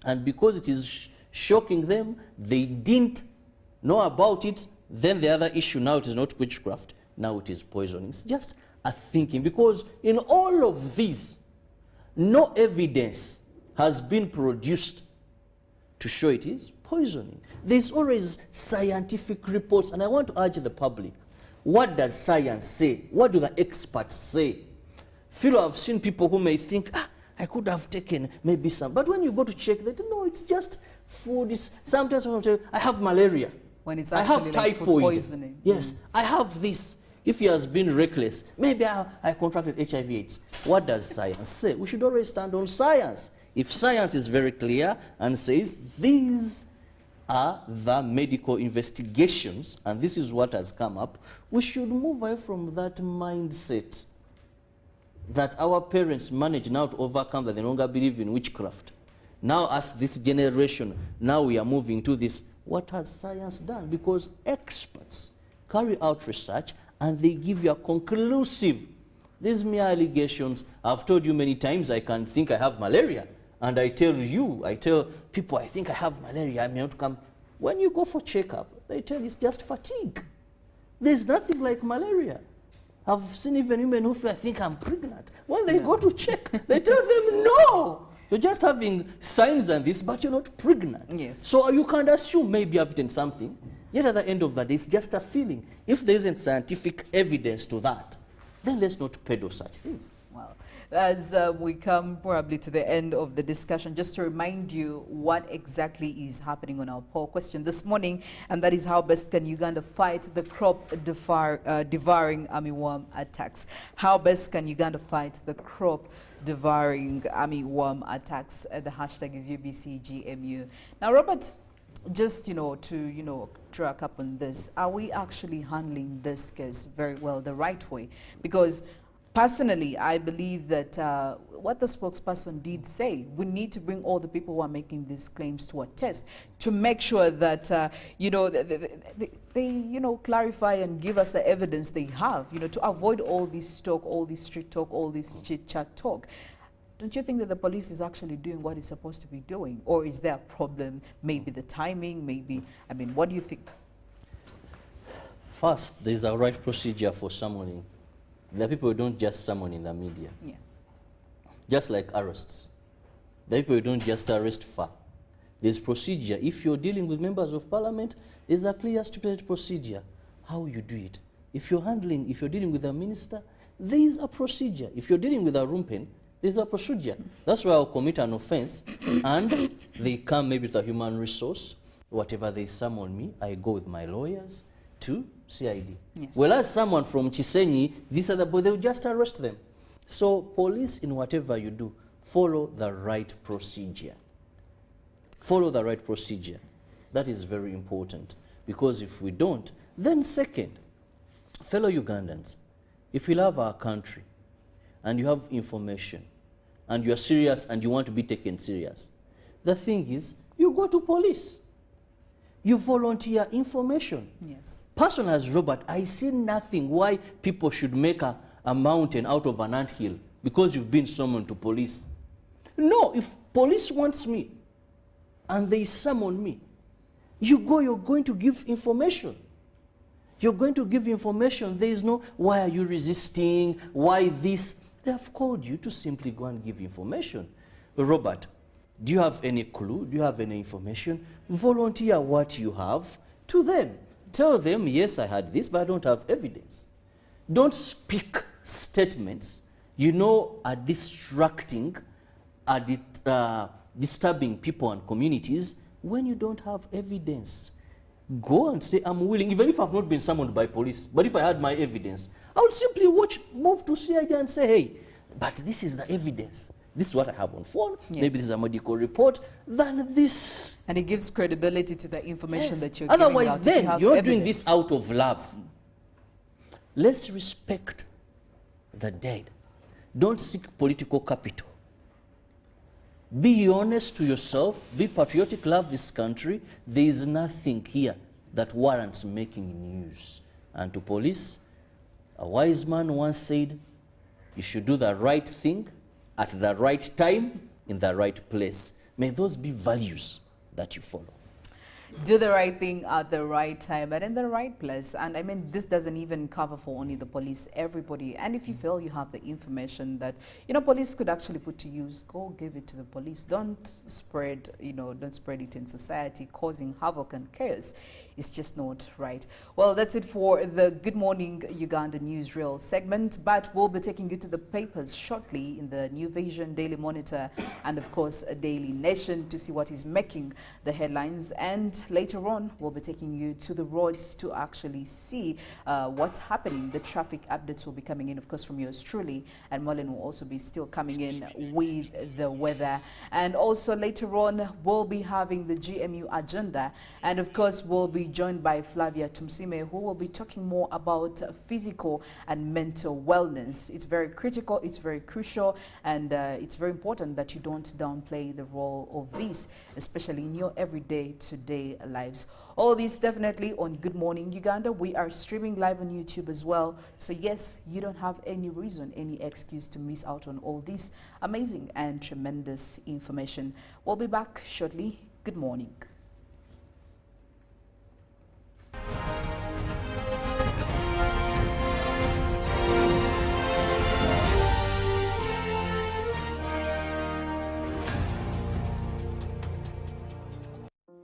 And because it is shocking them, they didn't know about it. Then the other issue now, it is not witchcraft. Now it is poisoning. It's just a thinking. Because in all of this, no evidence has been produced to show it is poisoning. There's always scientific reports. And I want to urge the public, what does science say? What do the experts say? Philo, I've seen people who may think, I could have taken maybe some. But when you go to check, they don't know, it's just food. Sometimes someone say, I have malaria. When it's I actually have like typhoid. food poisoning. Yes, I have this. If he has been reckless, maybe I contracted HIV/AIDS. What does science say? We should always stand on science. If science is very clear and says these are the medical investigations and this is what has come up, we should move away from that mindset that our parents manage now to overcome, that they no longer believe in witchcraft. Now as this generation, now we are moving to this. What has science done? Because experts carry out research and they give you a conclusive. These mere allegations, I've told you many times, I can think I have malaria. And I tell people, I think I have malaria, I may not come. When you go for checkup, they tell you it's just fatigue. There's nothing like malaria. I've seen even women who feel, I think I'm pregnant. When they go to check, they tell them, no, you're just having signs and this, but you're not pregnant. Yes. So you can't assume maybe I've eaten something. Yet at the end of the day, it's just a feeling. If there isn't scientific evidence to that, then let's not peddle such things. Wow. As we come probably to the end of the discussion, just to remind you what exactly is happening on our poll question this morning, and that is how best can Uganda fight the crop devouring armyworm attacks? How best can Uganda fight the crop devouring armyworm attacks? The hashtag is UBCGMU. Now, Robert, just to track up on this, are we actually handling this case very well, the right way? Because Personally, I believe that what the spokesperson did say, we need to bring all the people who are making these claims to a test to make sure that, you know, they, you know, clarify and give us the evidence they have, you know, to avoid all this talk, all this street talk, all this chit-chat talk. Don't you think that the police is actually doing what it's supposed to be doing? Or is there a problem? Maybe the timing, maybe, I mean, what do you think? First, there's a right procedure for summoning. The people who don't just summon in the media. Yes. Just like arrests. The people who don't just arrest far. There's procedure. If you're dealing with members of parliament, there's a clear stipulated procedure how you do it. If you're dealing with a minister, there's a procedure. If you're dealing with a rumpen, there's a procedure. That's why I'll commit an offense and they come maybe to a human resource, whatever they summon me, I go with my lawyers to CID. Yes. Whereas someone from Chisenyi, these other boys, they'll just arrest them. So police, in whatever you do, follow the right procedure. Follow the right procedure. That is very important. Because if we don't, then second, fellow Ugandans, if you love our country and you have information and you are serious and you want to be taken serious, the thing is, you go to police. You volunteer information. Yes. Person as Robert, I see nothing why people should make a mountain out of an anthill because you've been summoned to police. No, if police wants me and they summon me, you go, you're going to give information. You're going to give information. There is no, why are you resisting? Why this? They have called you to simply go and give information. Robert, do you have any clue? Do you have any information? Volunteer what you have to them. Tell them, yes, I had this, but I don't have evidence. Don't speak statements, you know, are distracting, are disturbing people and communities when you don't have evidence. Go and say, I'm willing, even if I've not been summoned by police, but if I had my evidence, I would simply move to CID and say, hey, but this is the evidence. This is what I have on phone. Yes. Maybe this is a medical report. Then this. And it gives credibility to the information Yes. that you're Otherwise, giving out. then you're not doing this out of love. Let's respect the dead. Don't seek political capital. Be honest to yourself. Be patriotic. Love this country. There is nothing here that warrants making news. And to police, a wise man once said, you should do the right thing at the right time, in the right place. May those be values that you follow. Do the right thing at the right time and in the right place. And I mean, this doesn't even cover for only the police, everybody. And if you feel you have the information that, you know, police could actually put to use, go give it to the police. Don't spread, you know, don't spread it in society, causing havoc and chaos. It's just not right. Well, that's it for the Good Morning Uganda Newsreel segment, but we'll be taking you to the papers shortly in the New Vision, Daily Monitor, and of course, a Daily Nation to see what is making the headlines. And later on, we'll be taking you to the roads to actually see what's happening. The traffic updates will be coming in, of course, from yours truly, and Mollen will also be still coming in with the weather. And also later on, we'll be having the GMU agenda, and of course, we'll be joined by Flavia Tumsime, who will be talking more about physical and mental wellness. It's very critical, it's very crucial, and it's very important that you don't downplay the role of this, especially in your everyday today lives. All this definitely on Good Morning Uganda. We are streaming live on YouTube as well. So yes, you don't have any reason, any excuse to miss out on all this amazing and tremendous information. We'll be back shortly. Good morning.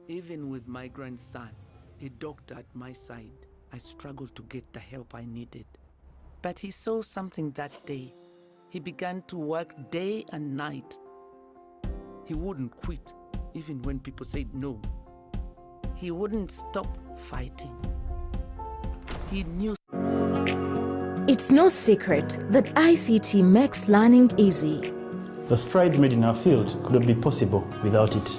Even with my grandson, a doctor at my side, I struggled to get the help I needed. But he saw something that day. He began to work day and night. He wouldn't quit, even when people said no. He wouldn't stop fighting. He knew. It's no secret that ICT makes learning easy. The strides made in our field couldn't be possible without it.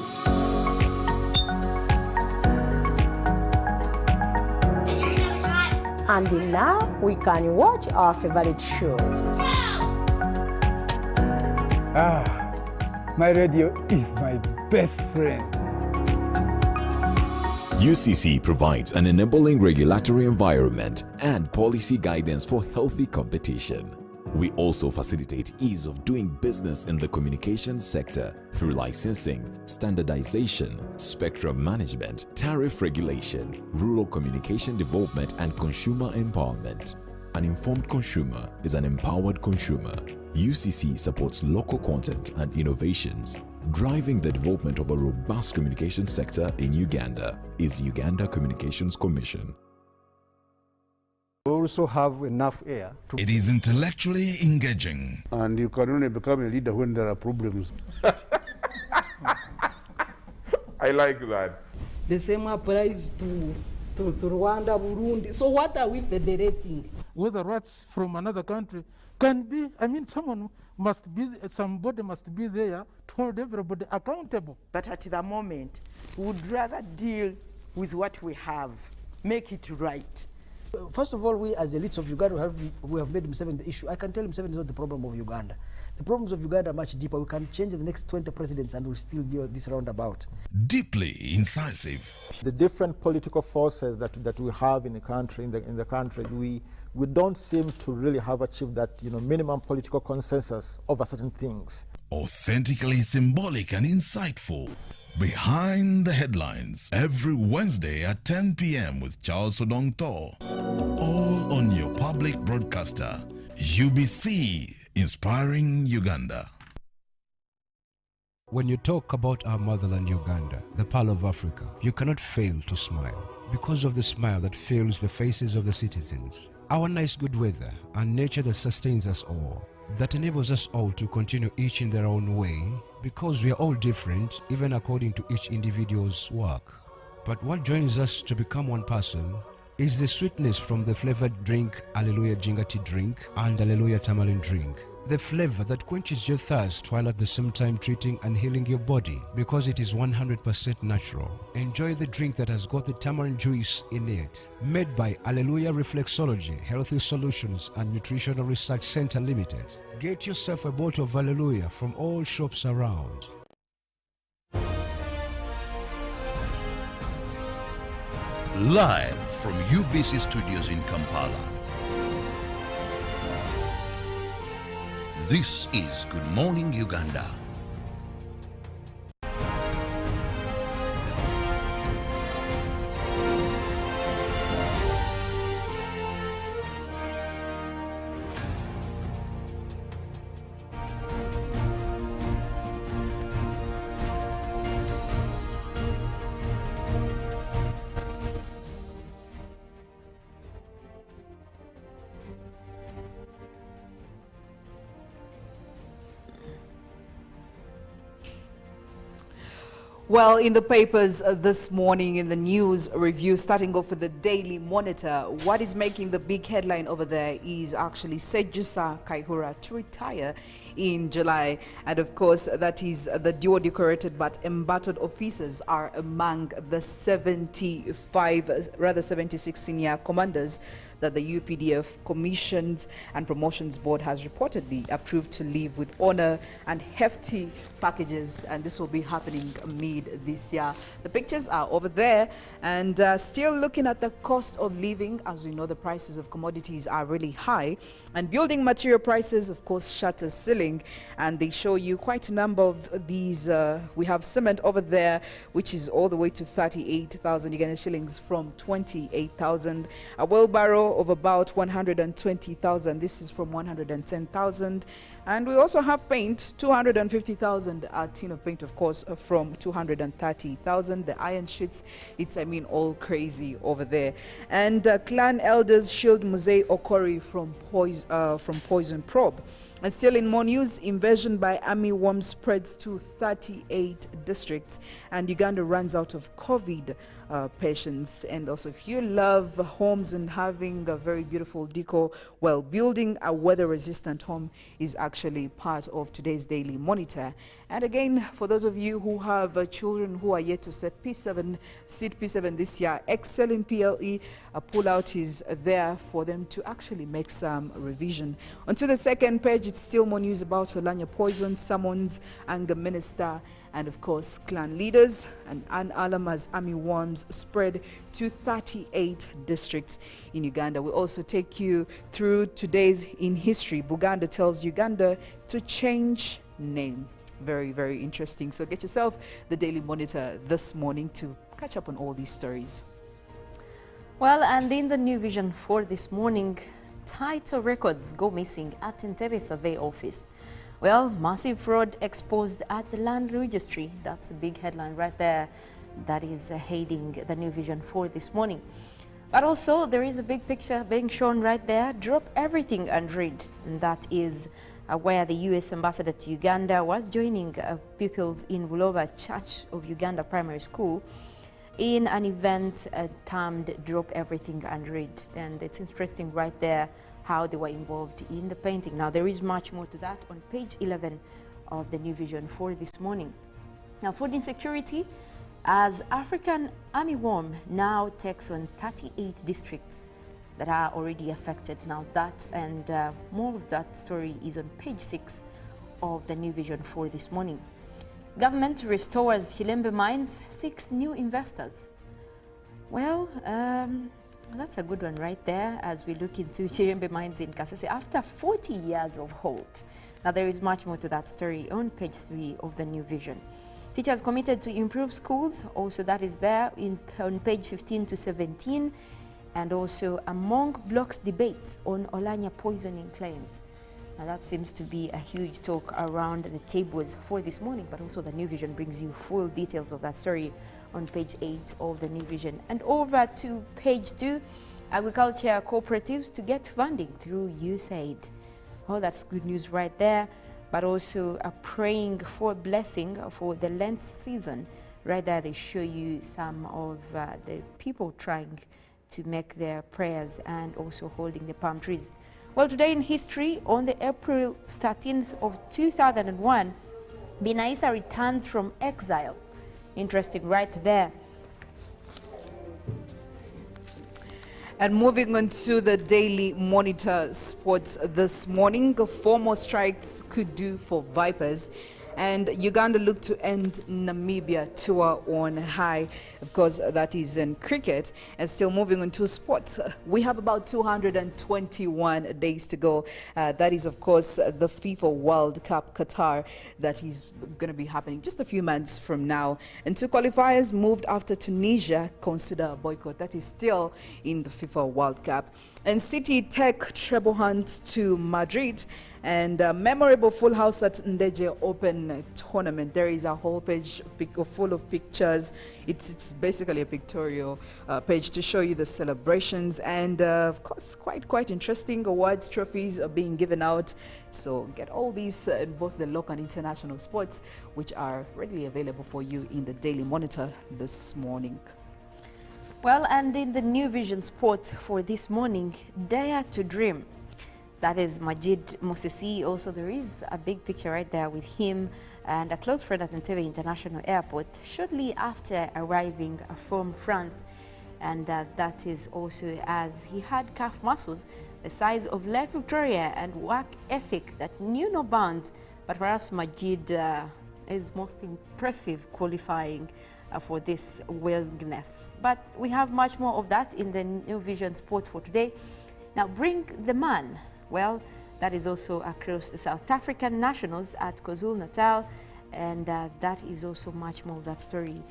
And now we can watch our favorite show. My radio is my best friend. UCC provides an enabling regulatory environment and policy guidance for healthy competition. We also facilitate ease of doing business in the communications sector through licensing, standardization, spectrum management, tariff regulation, rural communication development, and consumer empowerment. An informed consumer is an empowered consumer. UCC supports local content and innovations. Driving the development of a robust communication sector in Uganda is Uganda Communications Commission. We also have enough air. It is intellectually engaging. And you can only become a leader when there are problems. I like that. The same applies to Rwanda, Burundi. So what are we federating? Whether rats from another country can be, somebody must be there to hold everybody accountable. But at the moment, we would rather deal with what we have, make it right. First of all, we as elites of Uganda, we have made Museveni the issue. I can tell him Museveni is not the problem of Uganda. The problems of Uganda are much deeper. We can change the next 20 presidents and we'll still be this roundabout. Deeply incisive. The different political forces that we have in the country, in the country, we don't seem to really have achieved that minimum political consensus over certain things. Authentically symbolic and insightful. Behind the Headlines, every Wednesday at 10 p.m. with Charles Odongto. All on your public broadcaster, UBC, inspiring Uganda. When you talk about our motherland Uganda, the Pearl of Africa, you cannot fail to smile because of the smile that fills the faces of the citizens. Our nice good weather and nature that sustains us all, that enables us all to continue each in their own way, because we are all different, even according to each individual's work. But what joins us to become one person is the sweetness from the flavored drink Alleluia Jingati drink and Alleluia Tamarind drink. The flavor that quenches your thirst while at the same time treating and healing your body because it is 100% natural. Enjoy the drink that has got the tamarind juice in it. Made by Alleluia Reflexology, Healthy Solutions and Nutritional Research Center Limited. Get yourself a bottle of Alleluia from all shops around. Live from UBC Studios in Kampala. This is Good Morning Uganda. Well, in the papers this morning, in the news review, starting off with the Daily Monitor, what is making the big headline over there is actually Sejusa Kaihura to retire in July. And of course, that is the duo decorated but embattled officers are among the 76 senior commanders that the UPDF Commissions and Promotions Board has reportedly approved to leave with honor and hefty packages, and this will be happening mid this year. The pictures are over there, and still looking at the cost of living. As we know, the prices of commodities are really high, and building material prices, of course, shut a ceiling, and they show you quite a number of these. We have cement over there, which is all the way to 38,000 Uganda shillings from 28,000. A wheelbarrow of about 120,000. This is from 110,000. And we also have paint, 250,000. A tin of paint, of course, from 230,000. The iron sheets, it's, all crazy over there. And clan elders shield Musei Okori from poison probe. And still in more news, invasion by army worm spreads to 38 districts, and Uganda runs out of COVID patients. And also, if you love homes and having a very beautiful decor, well, building a weather-resistant home is actually part of today's Daily Monitor. And again, for those of you who have children who are yet to sit P7 this year, excel in PLE, a pullout is there for them to actually make some revision. Onto the second page page, it's still more news about Olanya poison, summons anger minister, and of course clan leaders. And Ann Alama's army worms spread to 38 districts in Uganda. We'll also take you through today's in history. Buganda tells Uganda to change name. Very, very interesting. So get yourself the Daily Monitor this morning to catch up on all these stories. Well, and in the New Vision for this morning, title records go missing at Entebbe Survey Office. Well, massive fraud exposed at the land registry. That's a big headline right there that is heading the New Vision for this morning. But also there is a big picture being shown right there. Drop everything and read. And that is where the U.S. ambassador to Uganda was joining pupils in Buloba Church of Uganda Primary School in an event termed Drop Everything and Read. And it's interesting right there how they were involved in the painting. Now, there is much more to that on page 11 of the New Vision for this morning. Now, food insecurity, as African armyworm now takes on 38 districts that are already affected. Now, that and more of that story is on page 6 of the New Vision for this morning. Government restores Chilembe mines, 6 new investors. Well, that's a good one right there as we look into Chilembe mines in Kasese after 40 years of halt. Now, there is much more to that story on page 3 of the New Vision. Teachers committed to improve schools, also that is there on page 15 to 17. And also among blocks debates on Olanya poisoning claims. Now that seems to be a huge talk around the tables for this morning, but also the New Vision brings you full details of that story on page 8 of the New Vision. And over to page 2, agriculture cooperatives to get funding through USAID. Oh, that's good news right there, but also a praying for blessing for the Lent season. Right there they show you some of the people trying to make their prayers and also holding the palm trees. Well, today in history, on the April 13th of 2001, Binaisa returns from exile. Interesting right there. And moving on to the Daily Monitor Sports this morning, 4 more strikes could do for Vipers. And Uganda look to end Namibia tour on high. Of course, that is in cricket. And still moving on to sports, we have about 221 days to go. That is, of course, the FIFA World Cup Qatar that is going to be happening just a few months from now. And 2 qualifiers moved after Tunisia consider a boycott. That is still in the FIFA World Cup. And City take treble hunt to Madrid. And a memorable full house at Ndeje Open tournament. There is a whole page full of pictures. It's basically a pictorial page to show you the celebrations. And of course, quite interesting awards, trophies are being given out. So get all these in both the local and international sports, which are readily available for you in the Daily Monitor this morning. Well, and in the New Vision Sport for this morning, Dare to Dream. That is Majid Mosesi. Also, there is a big picture right there with him and a close friend at Entebbe International Airport shortly after arriving from France. And that is also as he had calf muscles the size of Lake Victoria and work ethic that knew no bounds. But perhaps Majid is most impressive qualifying for this willingness. But we have much more of that in the New Vision Sport for today. Now, bring the man. Well, that is also across the South African nationals at KwaZulu-Natal, and that is also much more of that story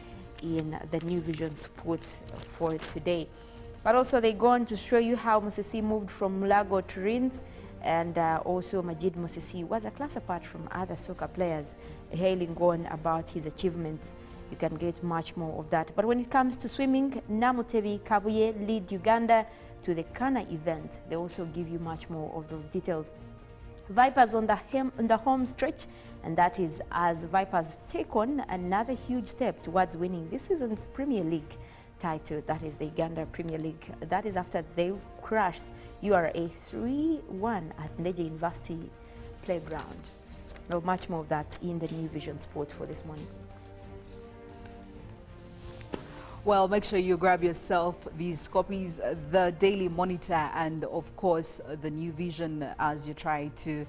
in the New Vision Sport for today. But also they go on to show you how Mosesi moved from Mulago to Rins, and also Majid Mosesi was a class apart from other soccer players, hailing on about his achievements. You can get much more of that. But when it comes to swimming, Namutebi Kabuye lead Uganda to the Kana event. They also give you much more of those details. Vipers on the home stretch, and that is as Vipers take on another huge step towards winning this season's Premier League title. That is the Uganda Premier League. That is after they crushed URA 3-1 at Ndeje University Playground. Now, much more of that in the New Vision Sport for this morning. Well, make sure you grab yourself these copies, the Daily Monitor and, of course, the New Vision as you try to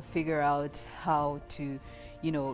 figure out how to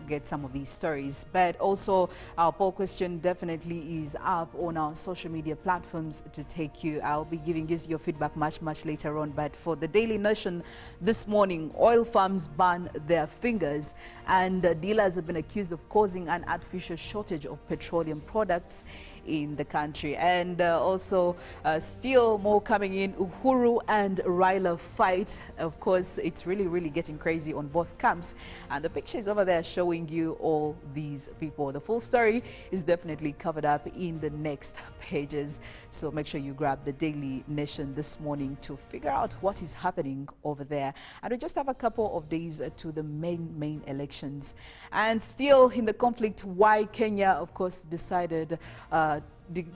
get some of these stories. But also our poll question definitely is up on our social media platforms to take you. I'll be giving you your feedback much later on. But for the Daily Nation this morning, oil farms burn their fingers and dealers have been accused of causing an artificial shortage of petroleum products in the country. And also still more coming in. Uhuru and Raila fight. Of course, it's really getting crazy on both camps, and the picture is over there showing you all these people. The full story is definitely covered up in the next pages, so make sure you grab the Daily Nation this morning to figure out what is happening over there. And we just have a couple of days to the main elections, and still in the conflict, why Kenya of course decided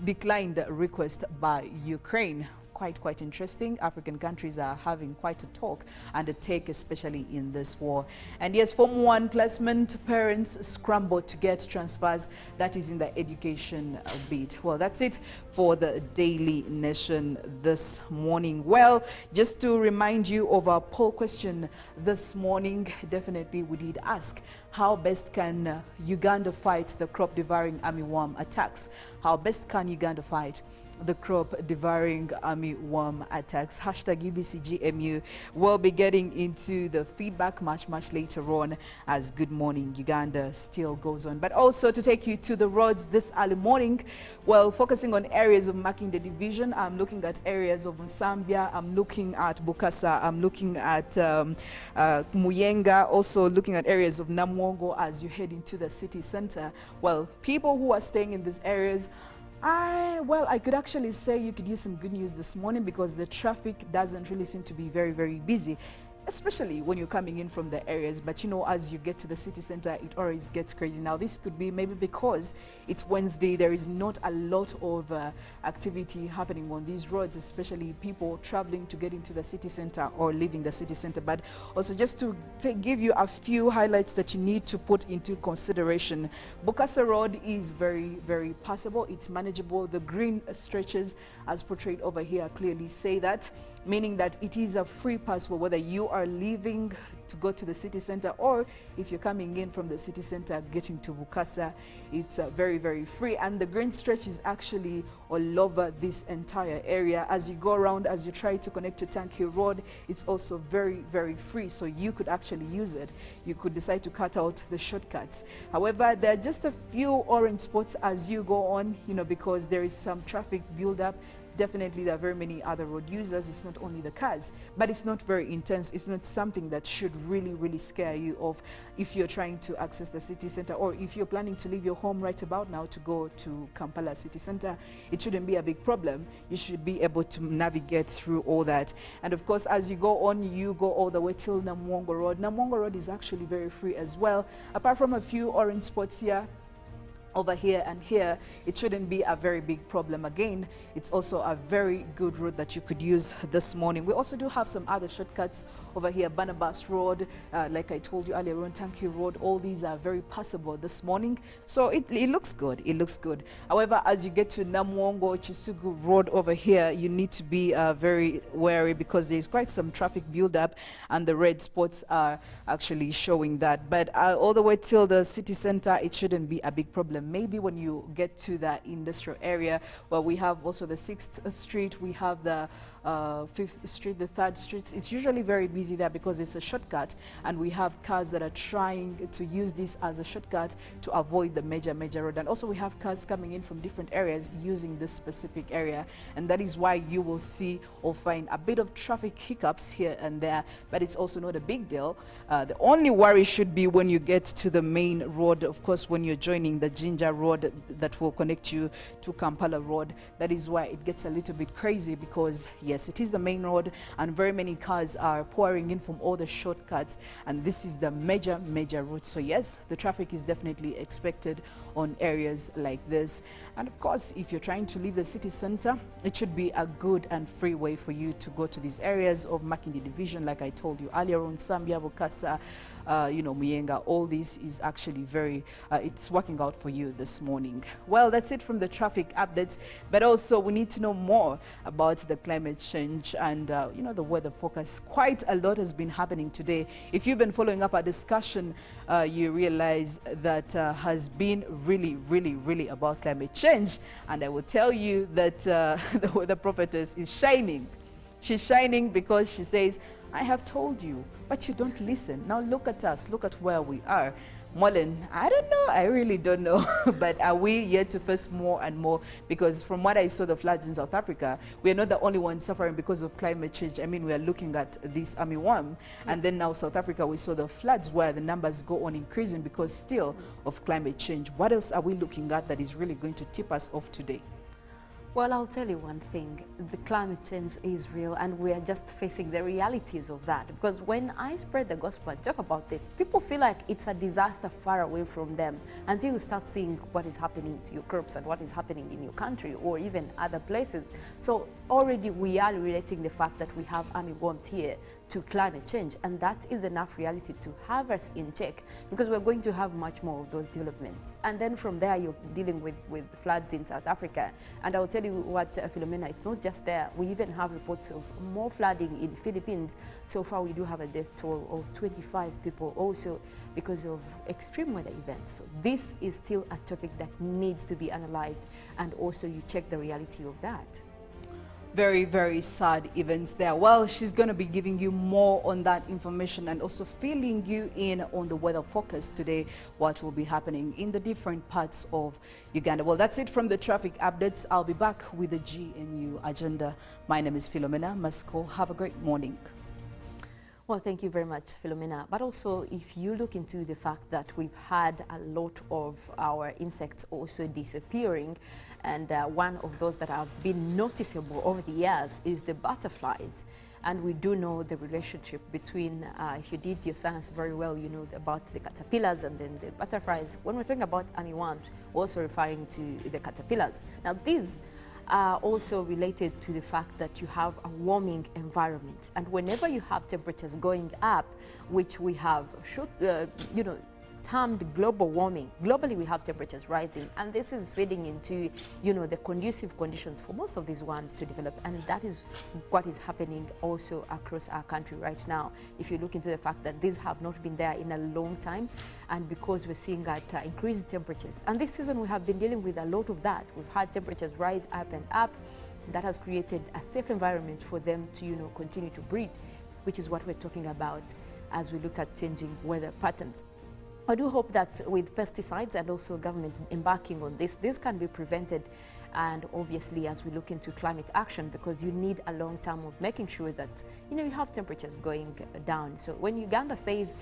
declined the request by Ukraine. Quite interesting. African countries are having quite a talk and a take, especially in this war. And yes, Form 1 placement parents scramble to get transfers. That is in the education bit. Well, that's it for the Daily Nation this morning. Well, just to remind you of our poll question this morning, definitely we did ask, how best can Uganda fight the crop-devouring armyworm attacks? How best can Uganda fight the crop-devouring armyworm attacks? Hashtag UBCGMU. We'll be getting into the feedback much later on as Good Morning Uganda still goes on. But also to take you to the roads this early morning, well, focusing on areas of Makinde Division, I'm looking at areas of Nsambya, I'm looking at Bukasa, I'm looking at Muyenga, also looking at areas of Namwongo as you head into the city center. Well, people who are staying in these areas, I could actually say you could use some good news this morning, because the traffic doesn't really seem to be very busy, especially when you're coming in from the areas. But as you get to the city center, it always gets crazy. Now, this could be maybe because it's Wednesday, there is not a lot of activity happening on these roads, especially people traveling to get into the city center or leaving the city center. But also just to give you a few highlights that you need to put into consideration. Bukasa Road is very passable, it's manageable. The green stretches as portrayed over here clearly say that, meaning that it is a free pass for whether you are leaving to go to the city center or if you're coming in from the city center getting to Bukasa. It's very free, and the green stretch is actually all over this entire area. As you go around, as you try to connect to Tank Hill Road, it's also very free, so you could actually use it. You could decide to cut out the shortcuts. However, there are just a few orange spots as you go on, because there is some traffic build-up. Definitely there are very many other road users. It's not only the cars, but it's not very intense. It's not something that should really scare you off if you're trying to access the city center, or if you're planning to leave your home right about now to go to Kampala city center. It shouldn't be a big problem. You should be able to navigate through all that. And of course, as you go on, you go all the way till Namwongo Road. Namwongo Road is actually very free as well. Apart from a few orange spots here, over here and here, it shouldn't be a very big problem. Again, it's also a very good route that you could use this morning. We also do have some other shortcuts over here. Barnabas Road, like I told you earlier on, Tank Hill Road, all these are very passable this morning, so it looks good. It looks good. However, as you get to Namwongo Chisugu Road over here, you need to be very wary, because there's quite some traffic build-up and the red spots are actually showing that. But all the way till the city center, it shouldn't be a big problem. Maybe when you get to the industrial area, where we have also the 6th Street, we have the 5th Street, the 3rd Street. It's usually very busy there because it's a shortcut, and we have cars that are trying to use this as a shortcut to avoid the major road. And also we have cars coming in from different areas using this specific area, and that is why you will see or find a bit of traffic hiccups here and there, but it's also not a big deal. The only worry should be when you get to the main road, of course, when you're joining the Jinja Road that will connect you to Kampala Road. That is why it gets a little bit crazy, because yes, it is the main road and very many cars are pouring in from all the shortcuts, and this is the major route. So yes, the traffic is definitely expected on areas like this. And of course, if you're trying to leave the city center, it should be a good and free way for you to go to these areas of Makinde Division, like I told you earlier on, Sambia, Bukasa, Muyenga. All this is actually very, it's working out for you. you this morning. Well, that's it from the traffic updates, but also we need to know more about the climate change and, you know, the weather forecast. Quite a lot has been happening today. If you've been following up our discussion, you realize that has been really about climate change. And I will tell you that the weather prophetess is shining. She's shining because she says, I have told you, but you don't listen. Now look at us, look at where we are. Mollen, I don't know, I really don't know, but are we yet to face more and more? Because from what I saw, the floods in South Africa, we are not the only ones suffering because of climate change. I mean, we are looking at this army worm, and then now South Africa, we saw the floods where the numbers go on increasing because still of climate change. What else are we looking at that is really going to tip us off today? Well, I'll tell you one thing, the climate change is real and we are just facing the realities of that. Because when I spread the gospel and talk about this, people feel like it's a disaster far away from them until you start seeing what is happening to your crops and what is happening in your country or even other places. So already we are relating the fact that we have army worms here to climate change, and that is enough reality to have us in check, because we're going to have much more of those developments. And then from there, you're dealing with floods in South Africa. And I'll tell you what, Philomena, it's not just there. We even have reports of more flooding in Philippines. So far, we do have a death toll of 25 people also because of extreme weather events. So this is still a topic that needs to be analyzed, and also you check the reality of that. Very sad events there. Well, she's going to be giving you more on that information and also filling you in on the weather forecast today, what will be happening in the different parts of Uganda. Well, that's it from the traffic updates. I'll be back with the GNU agenda. My name is Philomena. Mastiko, have a great morning. Well, thank you very much, Philomena. But also, if you look into the fact that we've had a lot of our insects also disappearing, and one of those that have been noticeable over the years is the butterflies. And we do know the relationship between, if you did your science very well, you know about the caterpillars and then the butterflies. When we're talking about armyworms, we're also referring to the caterpillars. Now, these are also related to the fact that you have a warming environment. And whenever you have temperatures going up, which we have, termed global warming, globally we have temperatures rising, and this is feeding into, the conducive conditions for most of these worms to develop, and that is what is happening also across our country right now. If you look into the fact that these have not been there in a long time, and because we're seeing that increased temperatures, and this season we have been dealing with a lot of that. We've had temperatures rise up and up. That has created a safe environment for them to, continue to breed, which is what we're talking about as we look at changing weather patterns. I do hope that with pesticides and also government embarking on this can be prevented. And obviously, as we look into climate action, because you need a long term of making sure that, you have temperatures going down. So when Uganda says,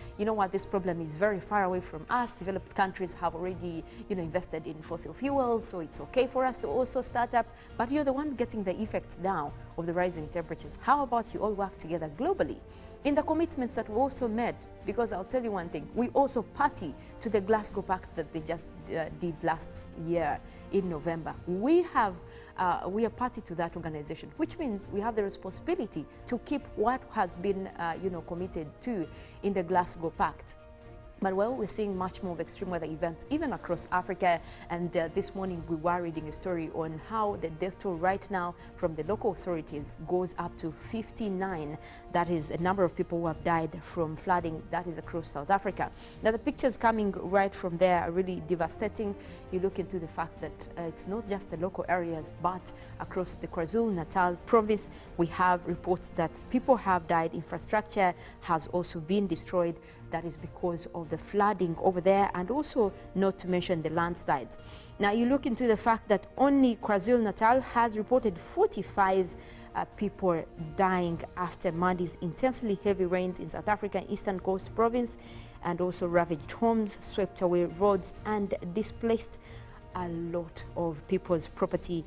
this problem is very far away from us, developed countries have already, invested in fossil fuels, so it's okay for us to also start up, but you're the one getting the effects now of the rising temperatures. How about you all work together globally in the commitments that we also made? Because I'll tell you one thing, we also party to the Glasgow Pact that they just did last year in November. We are party to that organization, which means we have the responsibility to keep what has been committed to in the Glasgow Pact. But well, we're seeing much more of extreme weather events, even across Africa. And this morning we were reading a story on how the death toll right now from the local authorities goes up to 59. That is a number of people who have died from flooding. That is across South Africa. Now, the pictures coming right from there are really devastating. You look into the fact that it's not just the local areas, but across the KwaZulu-Natal province, we have reports that people have died, infrastructure has also been destroyed. That is because of the flooding over there, and also not to mention the landslides. Now you look into the fact that only KwaZulu-Natal has reported 45 people dying after Monday's intensely heavy rains in South Africa, Eastern Coast Province, and also ravaged homes, swept away roads, and displaced a lot of people's property.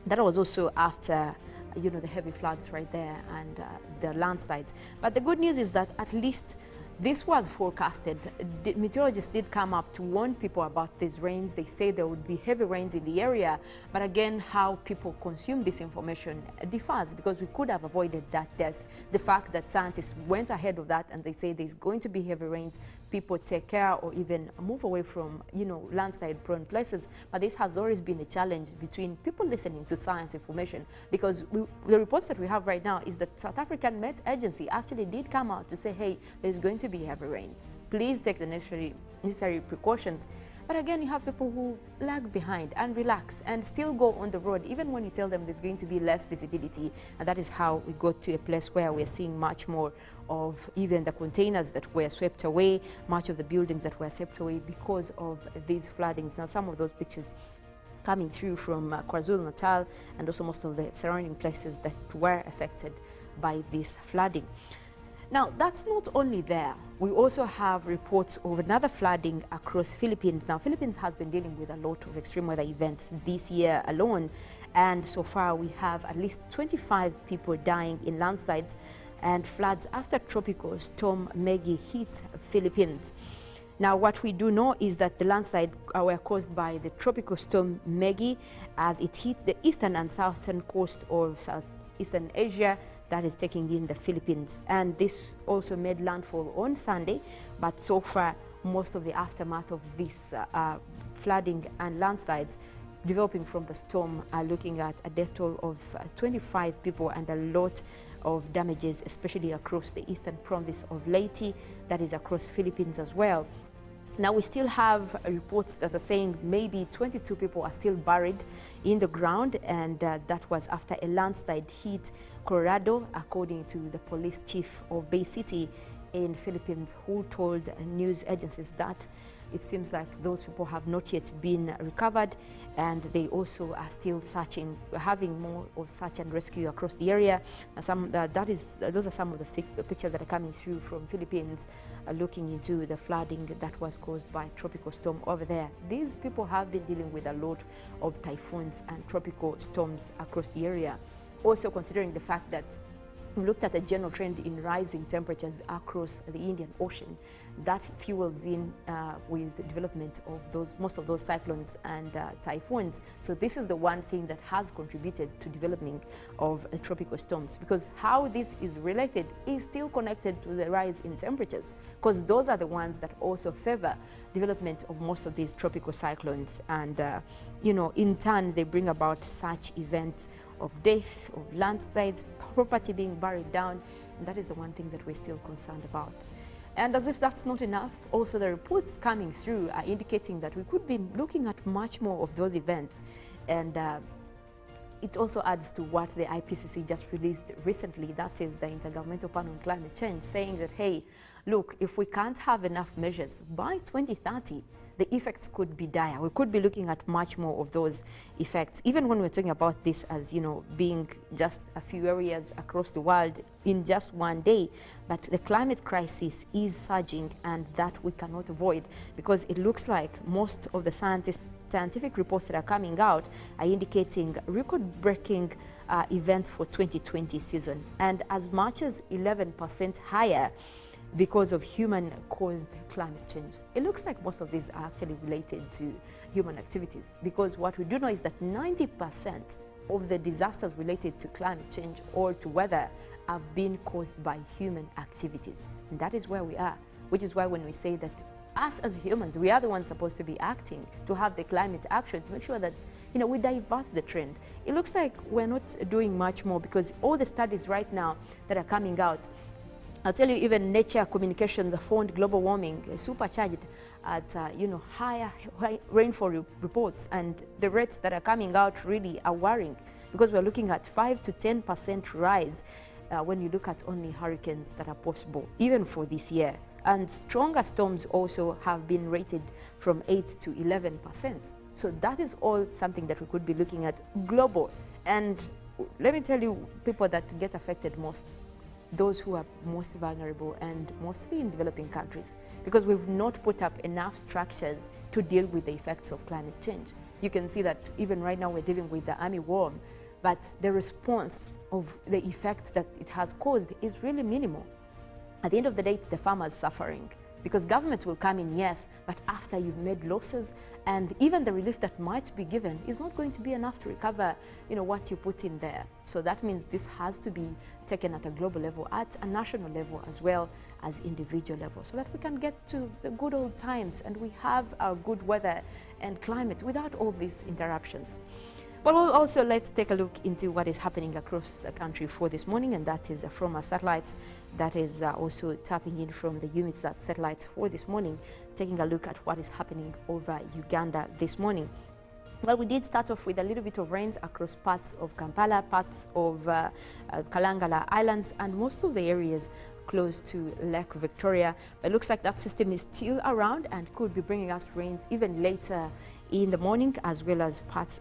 That was also after the heavy floods right there and the landslides. But the good news is that at least this was forecasted. The meteorologists did come up to warn people about these rains. They say there would be heavy rains in the area. But again, how people consume this information differs, because we could have avoided that death. The fact that scientists went ahead of that and they say there's going to be heavy rains people take care or even move away from, landslide prone places. But this has always been a challenge between people listening to science information, because the reports that we have right now is that South African Met Agency actually did come out to say, hey, there's going to be heavy rains. Please take the necessary precautions. But again, you have people who lag behind and relax and still go on the road, even when you tell them there's going to be less visibility. And that is how we got to a place where we're seeing much more of even the containers that were swept away, much of the buildings that were swept away because of these floodings. Now, some of those pictures coming through from KwaZulu-Natal and also most of the surrounding places that were affected by this flooding. Now, that's not only there. We also have reports of another flooding across Philippines. Now, Philippines has been dealing with a lot of extreme weather events this year alone. And so far, we have at least 25 people dying in landslides and floods after tropical storm Maggie hit Philippines. Now, what we do know is that the landslides were caused by the tropical storm Maggie as it hit the eastern and southern coast of Southeastern Asia, that is taking in the Philippines. And this also made landfall on Sunday, but so far most of the aftermath of this flooding and landslides developing from the storm are looking at a death toll of 25 people and a lot of damages, especially across the eastern province of Leyte, that is across Philippines as well. Now, we still have reports that are saying maybe 22 people are still buried in the ground, and that was after a landslide hit Kirabo, according to the police chief of Bay City in Philippines, who told news agencies that it seems like those people have not yet been recovered, and they also are still searching, having more of search and rescue across the area. Those are some of the pictures that are coming through from Philippines, looking into the flooding that was caused by tropical storm over there. These people have been dealing with a lot of typhoons and tropical storms across the area. Also considering the fact that we looked at a general trend in rising temperatures across the Indian Ocean. That fuels in with the development of most of those cyclones and typhoons. So this is the one thing that has contributed to development of tropical storms, because how this is related is still connected to the rise in temperatures, because those are the ones that also favor development of most of these tropical cyclones. And, in turn, they bring about such events of death, of landslides, property being buried down, and that is the one thing that we're still concerned about. And as if that's not enough, also the reports coming through are indicating that we could be looking at much more of those events. And it also adds to what the IPCC just released recently, that is the Intergovernmental Panel on Climate Change, saying that, hey, look, if we can't have enough measures by 2030, the effects could be dire. We could be looking at much more of those effects, even when we're talking about this as, being just a few areas across the world in just one day. But the climate crisis is surging, and that we cannot avoid, because it looks like most of the scientific reports that are coming out are indicating record-breaking events for 2020 season, and as much as 11% higher because of human-caused climate change. It looks like most of these are actually related to human activities, because what we do know is that 90% of the disasters related to climate change or to weather have been caused by human activities. And that is where we are, which is why when we say that us as humans, we are the ones supposed to be acting to have the climate action to make sure that, we divert the trend. It looks like we're not doing much more, because all the studies right now that are coming out, I'll tell you, even Nature Communications found global warming supercharged at higher rainfall reports, and the rates that are coming out really are worrying, because we're looking at 5 to 10% rise when you look at only hurricanes that are possible, even for this year. And stronger storms also have been rated from 8 to 11%. So that is all something that we could be looking at global. And let me tell you, people that get affected most, those who are most vulnerable, and mostly in developing countries, because we've not put up enough structures to deal with the effects of climate change. You can see that even right now we're dealing with the armyworm, but the response of the effect that it has caused is really minimal. At the end of the day, it's the farmers suffering. because governments will come in, yes, but after you've made losses, and even the relief that might be given is not going to be enough to recover, you know, what you put in there. So that means this has to be taken at a global level, at a national level, as well as individual level, so that we can get to the good old times and we have our good weather and climate without all these interruptions. But we'll also, let's take a look into what is happening across the country for this morning, and that is from our satellites. That is also tapping in from the UMITSAT satellites for this morning, taking a look at what is happening over Uganda this morning. Well, we did start off with a little bit of rains across parts of Kampala, parts of Kalangala Islands, and most of the areas close to Lake Victoria. But it looks like that system is still around and could be bringing us rains even later in the morning, as well as parts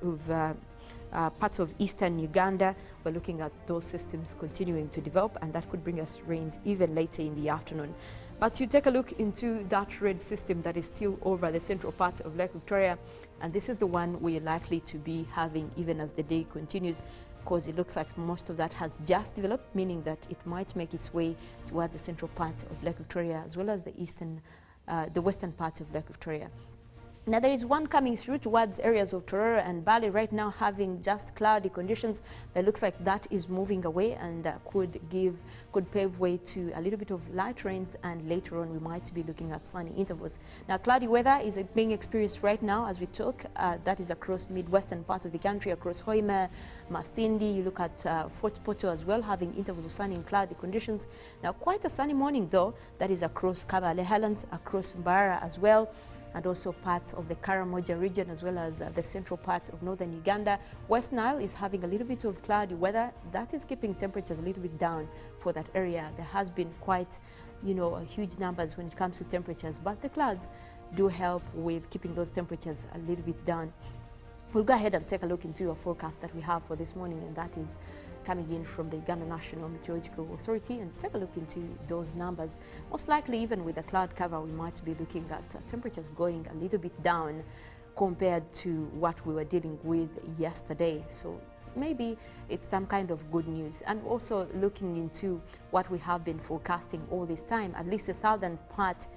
of eastern Uganda. We're looking at those systems continuing to develop, and that could bring us rains even later in the afternoon. But you take a look into that red system that is still over the central part of Lake Victoria, and this is the one we're likely to be having even as the day continues, because it looks like most of that has just developed, meaning that it might make its way towards the central part of Lake Victoria, as well as the western part of Lake Victoria. Now there is one coming through towards areas of Tororo and Bali right now, having just cloudy conditions. It looks like that is moving away and could pave way to a little bit of light rains, and later on we might be looking at sunny intervals. Now cloudy weather is being experienced right now as we talk. That is across midwestern parts of the country, across Hoima, Masindi. You look at Fort Poto as well, having intervals of sunny and cloudy conditions. Now quite a sunny morning though, that is across Kabale Highlands, across Mbara as well, and also parts of the Karamoja region, as well as the central part of northern Uganda. West Nile is having a little bit of cloudy weather. That is keeping temperatures a little bit down for that area. There has been quite, huge numbers when it comes to temperatures, but the clouds do help with keeping those temperatures a little bit down. We'll go ahead and take a look into your forecast that we have for this morning, and that is coming in from the Uganda National Meteorological Authority, and take a look into those numbers. Most likely, even with the cloud cover, we might be looking at temperatures going a little bit down compared to what we were dealing with yesterday. So maybe it's some kind of good news. And also looking into what we have been forecasting all this time, at least the southern part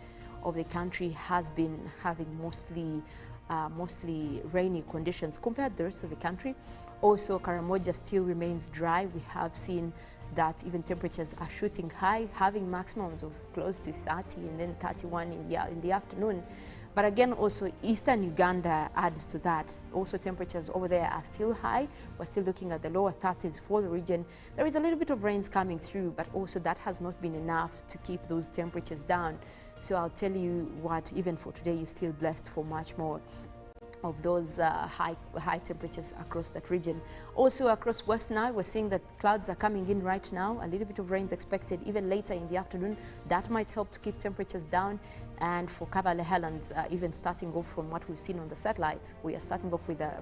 of the country has been having mostly rainy conditions compared to the rest of the country. Also, Karamoja still remains dry. We have seen that even temperatures are shooting high, having maximums of close to 30 and then 31 in the afternoon. But again, also eastern Uganda adds to that. Also, temperatures over there are still high. We're still looking at the lower 30s for the region. There is a little bit of rains coming through, but also that has not been enough to keep those temperatures down. So I'll tell you what, even for today, you're still blessed for much more of those high temperatures across that region. Also across West Nile, we're seeing that clouds are coming in right now. A little bit of rains expected even later in the afternoon. That might help to keep temperatures down. And for Kabale Highlands, even starting off from what we've seen on the satellites, we are starting off with a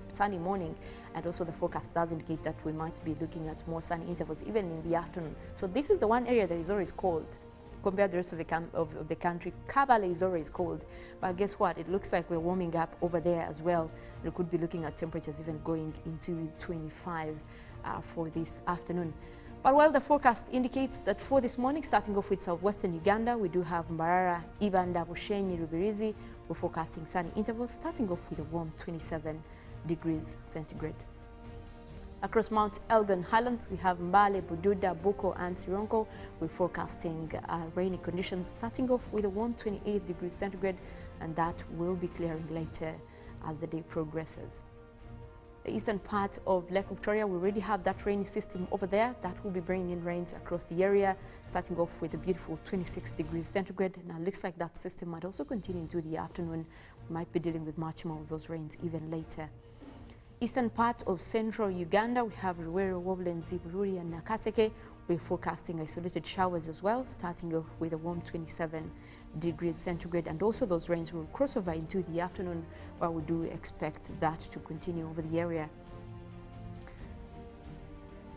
sunny morning, and also the forecast does indicate that we might be looking at more sunny intervals even in the afternoon. So this is the one area that is always cold. Compared to the rest of the country, Kabale is always cold. But guess what? It looks like we're warming up over there as well. We could be looking at temperatures even going into 25 for this afternoon. But while the forecast indicates that for this morning, starting off with southwestern Uganda, we do have Mbarara, Ibanda, Bushenyi, Rubirizi. We're forecasting sunny intervals, starting off with a warm 27 degrees centigrade. Across Mount Elgon Highlands, we have Mbale, Bududa, Buko, and Sironko. We're forecasting rainy conditions, starting off with a warm 28 degrees centigrade, and that will be clearing later as the day progresses. The eastern part of Lake Victoria, we already have that rainy system over there. That will be bringing in rains across the area, starting off with a beautiful 26 degrees centigrade. Now, it looks like that system might also continue into the afternoon. We might be dealing with much more of those rains even later. Eastern part of central Uganda, we have Ruwero, Woblenzi, Bururi, and Nakaseke. We're forecasting isolated showers as well, starting off with a warm 27 degrees centigrade, and also those rains will cross over into the afternoon, where we do expect that to continue over the area.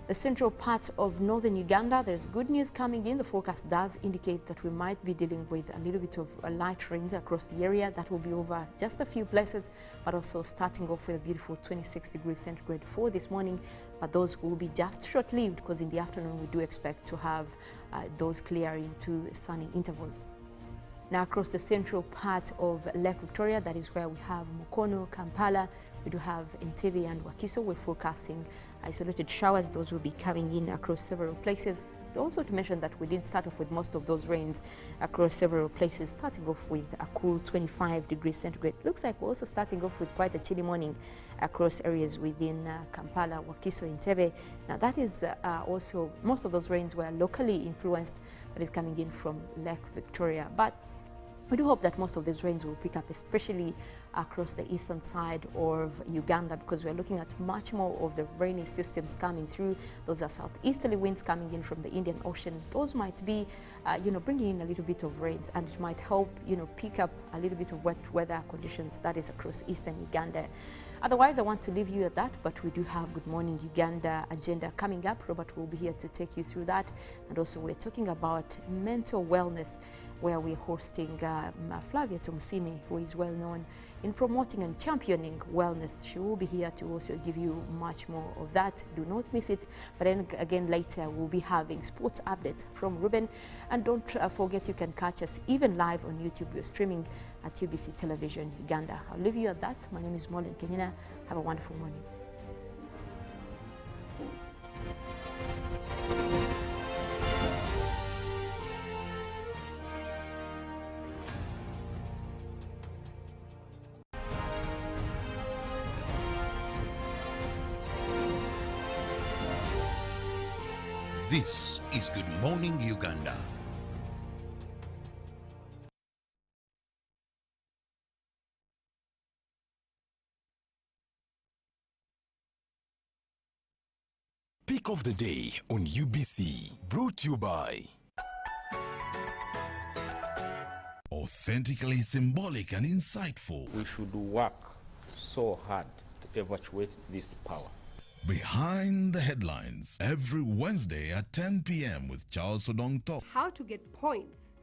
The central part of northern Uganda, there's good news coming in. The forecast does indicate that we might be dealing with a little bit of light rains across the area. That will be over just a few places, but also starting off with a beautiful 26 degrees centigrade for this morning. But those will be just short-lived, because in the afternoon we do expect to have those clear into sunny intervals. Now across the central part of Lake Victoria, that is where we have Mukono, Kampala, we do have Entebbe and Wakiso. We're forecasting isolated showers. Those will be coming in across several places. Also to mention that we did start off with most of those rains across several places, starting off with a cool 25 degrees centigrade. Looks like we're also starting off with quite a chilly morning across areas within Kampala, Wakiso, Entebbe. Now that is also, most of those rains were locally influenced, but is coming in from Lake Victoria. But we do hope that most of these rains will pick up, especially across the eastern side of Uganda, because we're looking at much more of the rainy systems coming through. Those are southeasterly winds coming in from the Indian Ocean. Those might be, bringing in a little bit of rains, and it might help, pick up a little bit of wet weather conditions, that is across eastern Uganda. Otherwise, I want to leave you at that, but we do have Good Morning Uganda agenda coming up. Robert will be here to take you through that. And also we're talking about mental wellness, where we're hosting Flavia Tomusime, who is well known in promoting and championing wellness. She will be here to also give you much more of that. Do not miss it. But then again, later we'll be having sports updates from Ruben. And don't forget, you can catch us even live on YouTube. We're streaming at UBC Television Uganda. I'll leave you at that. My name is Mollen, Kenyena. Have a wonderful morning. This is Good Morning Uganda. Pick of the day on UBC, brought to you by Authentically symbolic and insightful. We should work so hard to evacuate this power. Behind the Headlines, every Wednesday at 10 p.m. with Charles Odongto. How to get points